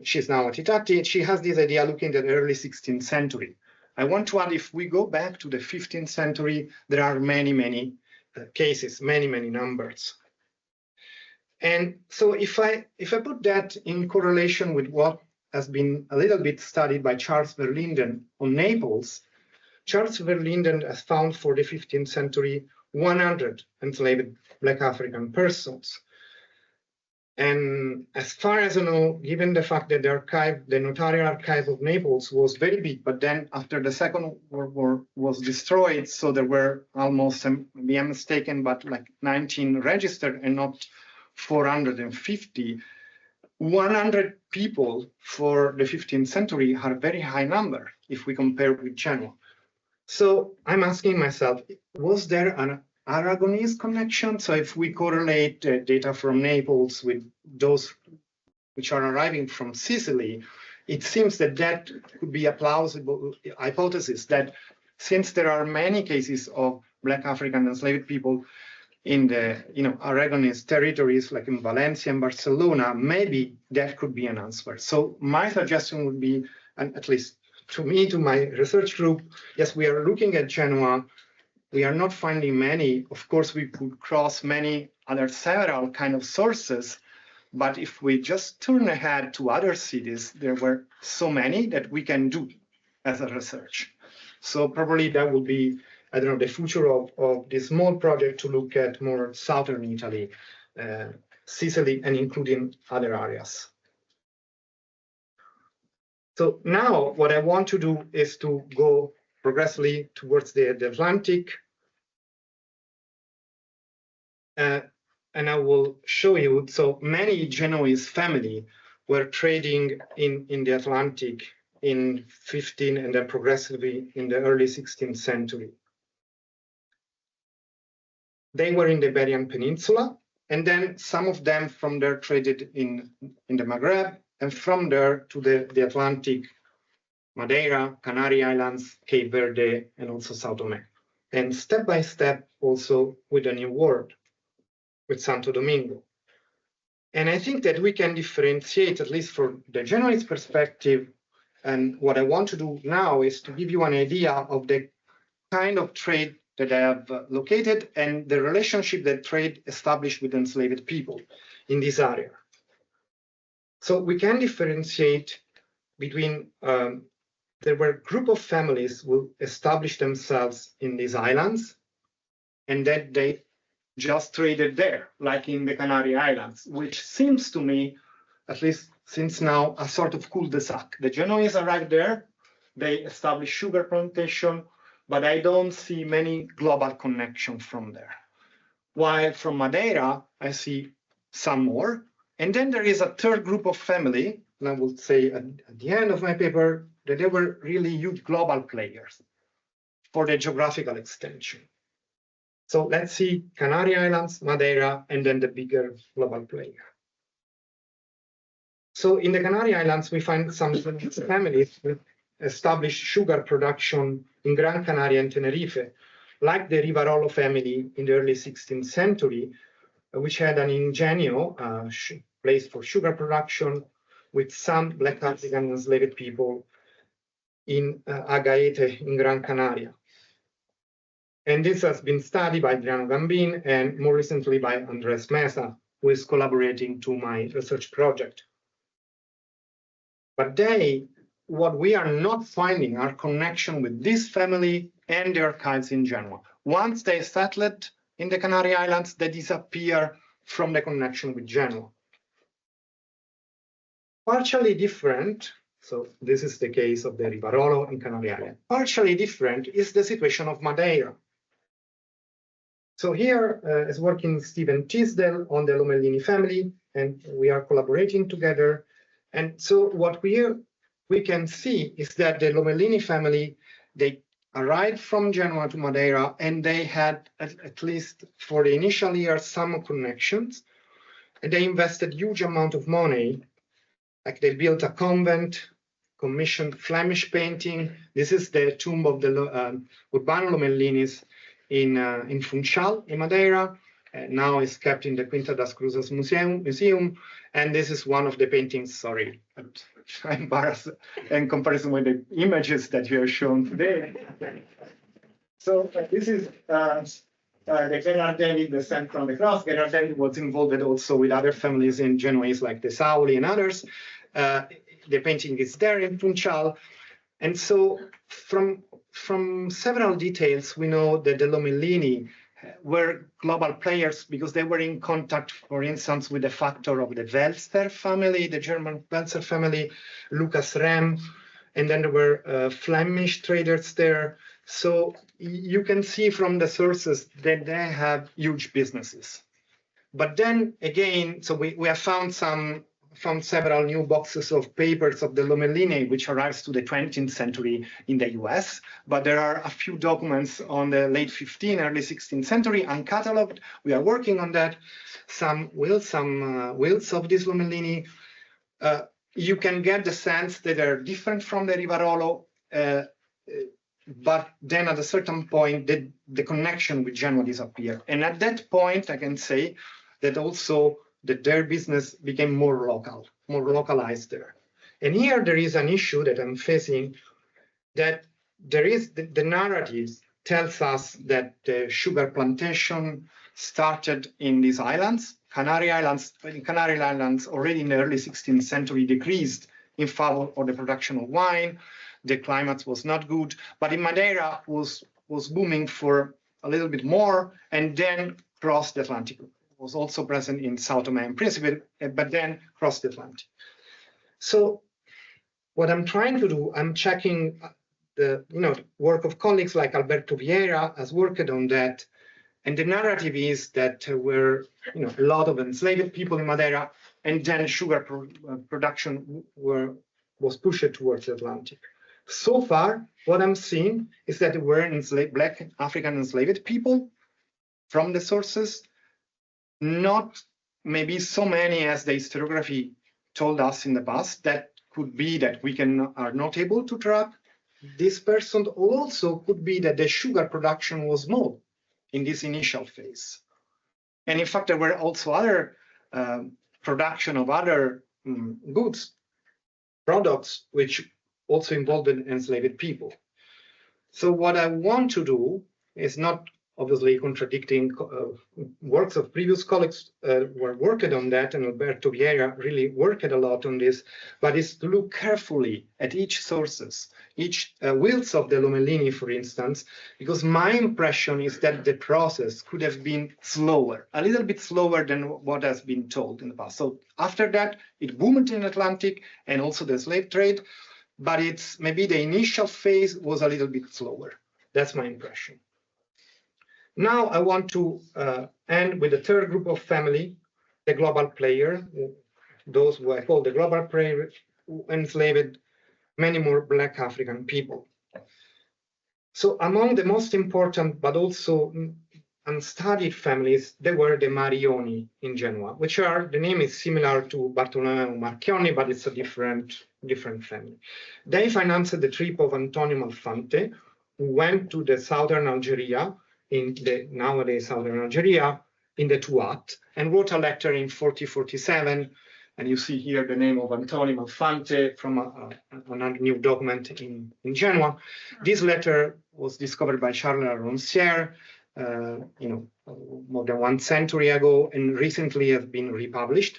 she's now at Itati. She has this idea looking at the early 16th century. I want to add, if we go back to the 15th century, there are many cases, many numbers. And so if I put that in correlation with what has been a little bit studied by Charles Verlinden on Naples, Charles Verlinden has found for the 15th century 100 enslaved Black African persons. And as far as I know, given the fact that the notarial archive of Naples was very big, but then after the Second World War was destroyed, so there were almost, maybe I'm mistaken, but like 19 registered and not 450. 100 people for the 15th century are a very high number if we compare with Genoa. So I'm asking myself, was there an Aragonese connection? So if we correlate data from Naples with those which are arriving from Sicily, it seems that could be a plausible hypothesis that since there are many cases of Black African enslaved people in the Aragonese territories like in Valencia and Barcelona, maybe that could be an answer. So my suggestion would be, and at least to me, to my research group, yes, we are looking at Genoa. We are not finding many. Of course, we could cross several kind of sources, but if we just turn ahead to other cities, there were so many that we can do as a research. So probably that will be, I don't know, the future of this small project to look at more southern Italy, Sicily, and including other areas. So now what I want to do is to go progressively towards the Atlantic. And I will show you, so many Genoese family were trading in the Atlantic in 15 and then progressively in the early 16th century. They were in the Iberian Peninsula, and then some of them from there traded in the Maghreb, and from there to the Atlantic, Madeira, Canary Islands, Cape Verde, and also Sao Tome. And step by step also with the New World, with Santo Domingo. And I think that we can differentiate, at least from the Genoese perspective, and what I want to do now is to give you an idea of the kind of trade that I have located and the relationship that trade established with enslaved people in this area. So we can differentiate between, there were a group of families who established themselves in these islands, and that they just traded there, like in the Canary Islands, which seems to me, at least since now, a sort of cul-de-sac. The Genoese arrived there, they established sugar plantation, but I don't see many global connections from there. While from Madeira, I see some more. And then there is a third group of family, and I would say at the end of my paper, that they were really huge global players for the geographical extension. So let's see Canary Islands, Madeira, and then the bigger global player. So in the Canary Islands, we find some families with established sugar production in Gran Canaria and Tenerife, like the Rivarolo family in the early 16th century, which had an ingenio place for sugar production with some Black African enslaved people in Agaete in Gran Canaria. And this has been studied by Adriano Gambin and more recently by Andres Mesa, who is collaborating to my research project. But what we are not finding are connection with this family and their archives in Genoa. Once they settled in the Canary Islands, they disappear from the connection with Genoa. Partially different, so this is the case of the Rivarolo and Canary Islands. Partially different is the situation of Madeira. So here is working Stephen Tisdale on the Lomellini family, and we are collaborating together. And so what we can see is that the Lomellini family, they arrived from Genoa to Madeira, and they had, at least for the initial years, some connections. And they invested huge amount of money. Like they built a convent, commissioned Flemish painting. This is the tomb of the Urbano Lomellinis in Funchal, in Madeira. Now is kept in the Quinta das Cruzes Museum. And this is one of the paintings, sorry, I'm embarrassed in comparison with the images that you have shown today. So this is the Gerard David descent from the cross. Gerard David was involved also with other families in Genoese like the Sauli and others. The painting is there in Funchal. And so from several details, we know that the Lomellini were global players because they were in contact, for instance, with the factor of the Welser family, the German Welser family, Lucas Rem, and then there were Flemish traders there. So you can see from the sources that they have huge businesses. But then again, so we have found several new boxes of papers of the Lomellini, which arrives to the 20th century in the US. But there are a few documents on the late 15th, early 16th century, uncatalogued. We are working on that. Some wills of this Lomellini. You can get the sense that they're different from the Rivarolo, but then at a certain point, the connection with Genoa disappeared. And at that point, I can say that also that their business became more local, more localized there. And here there is an issue that I'm facing, that there is the narrative tells us that the sugar plantation started in these islands. Canary Islands already in the early 16th century decreased in favor of the production of wine. The climate was not good, but in Madeira was booming for a little bit more and then crossed the Atlantic. Was also present in South Tome and Principe, but then crossed the Atlantic. So what I'm trying to do, I'm checking the work of colleagues like Alberto Vieira has worked on that. And the narrative is that there were a lot of enslaved people in Madeira, and then sugar production was pushed towards the Atlantic. So far, what I'm seeing is that there were Black African enslaved people from the sources, not maybe so many as the historiography told us in the past. That could be that we are not able to track this person. Also could be that the sugar production was small in this initial phase. And in fact, there were also other production of other goods, products, which also involved enslaved people. So what I want to do is not obviously contradicting works of previous colleagues were working on that, and Alberto Vieira really worked a lot on this, but is to look carefully at each sources, each wills of the Lomellini, for instance, because my impression is that the process could have been slower, a little bit slower than what has been told in the past. So after that, it boomed in Atlantic and also the slave trade, but it's maybe the initial phase was a little bit slower. That's my impression. Now I want to end with the third group of family, the global player, those who I call the global player, who enslaved many more Black African people. So among the most important, but also unstudied families, there were the Marioni in Genoa, which are, the name is similar to Bartolomeo Marchionni, but it's a different family. They financed the trip of Antonio Malfante, who went to the southern Algeria, in the nowadays southern Algeria, in the Tuat, and wrote a letter in 1447. And you see here the name of Antonio Malfante from another new document in Genoa. This letter was discovered by Charles Roncière, more than 1 century ago, and recently has been republished.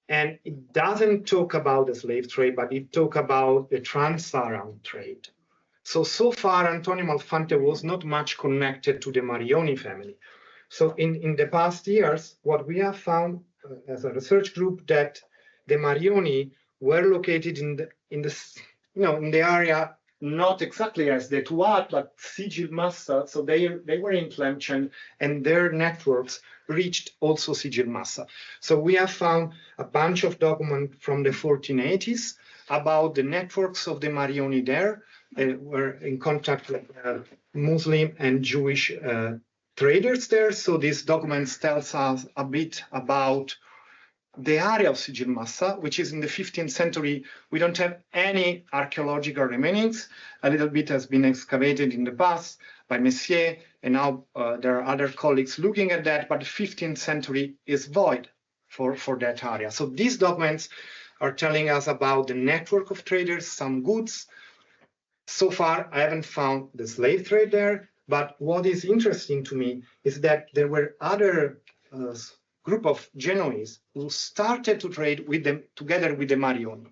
And it doesn't talk about the slave trade, but it talks about the trans-Saharan trade. So far, Antonio Malfante was not much connected to the Marioni family. So in the past years, what we have found as a research group, that the Marioni were located in the area, not exactly as the Tuat, but Sigil Massa. So they were in Tlemcen, and their networks reached also Sigil Massa. So we have found a bunch of documents from the 1480s about the networks of the Marioni there. They were in contact with Muslim and Jewish traders there. So these documents tells us a bit about the area of Sigil Massa, which is in the 15th century. We don't have any archaeological remainings. A little bit has been excavated in the past by Messier, and now there are other colleagues looking at that, but the 15th century is void for that area. So these documents are telling us about the network of traders, some goods. So far, I haven't found the slave trade there, but what is interesting to me is that there were other group of Genoese who started to trade with them together with the Marioni.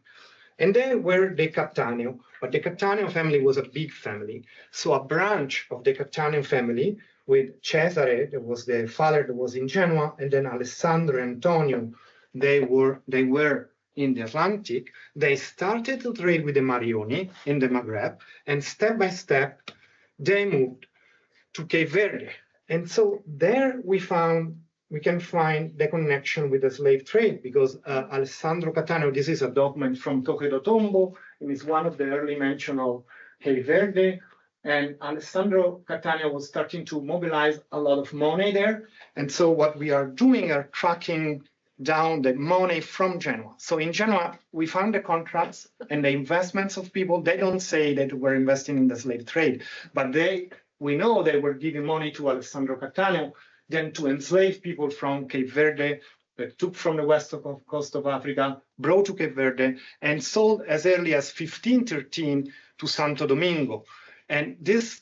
And they were the Cattaneo, but the Cattaneo family was a big family. So a branch of the Cattaneo family with Cesare, that was the father that was in Genoa, and then Alessandro and Antonio, they were in the Atlantic. They started to trade with the Marioni in the Maghreb, and step by step, they moved to Cape Verde. And so there we can find the connection with the slave trade, because Alessandro Cattaneo, this is a document from Toque do Tombo, and it's one of the early mention of Cape Verde. And Alessandro Cattaneo was starting to mobilize a lot of money there. And so what we are doing are tracking down the money from Genoa. So in Genoa, we found the contracts and the investments of people. They don't say that we're investing in the slave trade, but we know they were giving money to Alessandro Cattaneo, then to enslave people from Cape Verde, took from the west coast of Africa, brought to Cape Verde, and sold as early as 1513 to Santo Domingo. And this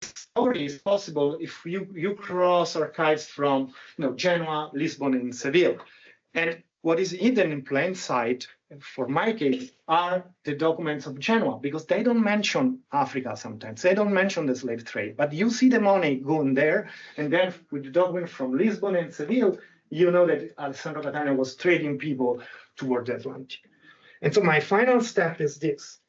story is possible if you cross archives from Genoa, Lisbon, and Seville. And what is hidden in plain sight, for my case, are the documents of Genoa, because they don't mention Africa sometimes. They don't mention the slave trade, but you see the money going there. And then with the document from Lisbon and Seville, you know that Alessandro Cattaneo was trading people toward the Atlantic. And so my final step is this.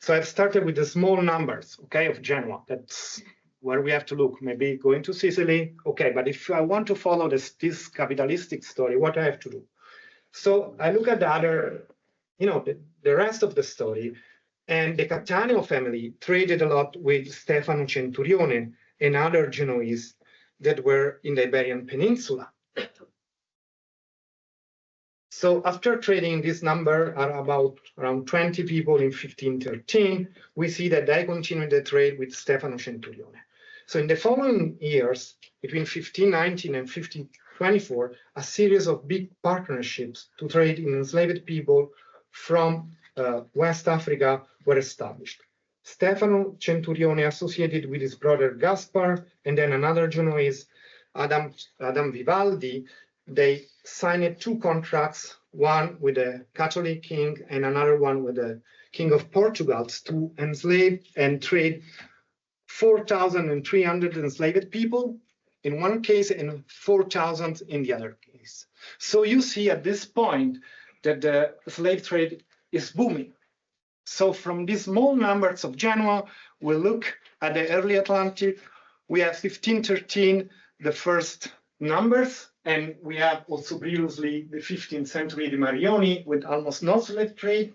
So I've started with the small numbers, okay, of Genoa. That's where we have to look, maybe going to Sicily. Okay, but if I want to follow this capitalistic story, what I have to do? So I look at the other, the rest of the story, and the Cattaneo family traded a lot with Stefano Centurione and other Genoese that were in the Iberian Peninsula. So after trading, this number are about around 20 people in 1513, we see that they continued the trade with Stefano Centurione. So in the following years, between 1519 and 1524, a series of big partnerships to trade in enslaved people from West Africa were established. Stefano Centurione associated with his brother Gaspar, and then another Genoese, Adam Vivaldi. They signed 2 contracts, one with a Catholic king and another one with the King of Portugal, to enslave and trade 4,300 enslaved people in one case and 4,000 in the other case. So you see at this point that the slave trade is booming. So from these small numbers of Genoa, we look at the early Atlantic. We have 1513, the first numbers, and we have also previously the 15th century the Marioni with almost no slave trade.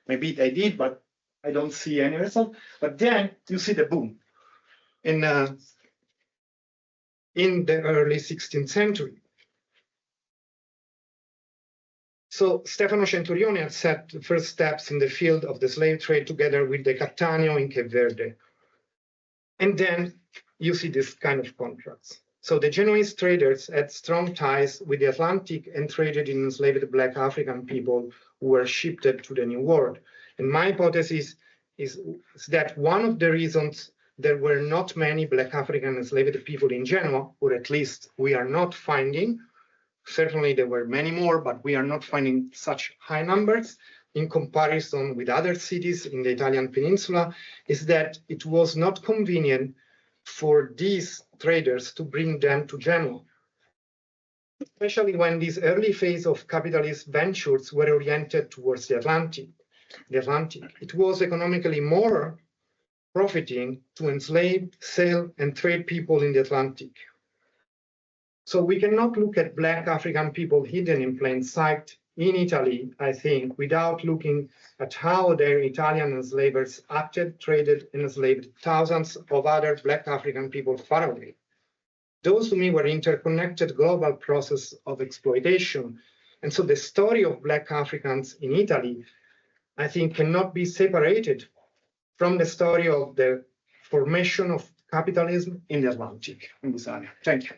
Maybe they did, but I don't see any result. But then you see the boom in the early 16th century. So Stefano Centurione had set the first steps in the field of the slave trade together with the Cattaneo in Cape Verde. And then you see this kind of contracts. So the Genoese traders had strong ties with the Atlantic and traded in enslaved Black African people who were shipped to the New World. And my hypothesis is that one of the reasons there were not many Black African enslaved people in Genoa, or at least we are not finding, certainly there were many more, but we are not finding such high numbers in comparison with other cities in the Italian peninsula, is that it was not convenient for these traders to bring them to Genoa, especially when this early phase of capitalist ventures were oriented towards the Atlantic. It was economically more profiting to enslave, sell, and trade people in the Atlantic. So we cannot look at Black African people hidden in plain sight in Italy, I think, without looking at how their Italian enslavers acted, traded, and enslaved thousands of other Black African people far away. Those to me were interconnected global process of exploitation. And so the story of Black Africans in Italy, I think, cannot be separated from the story of the formation of capitalism in the Atlantic, in this area. Thank you.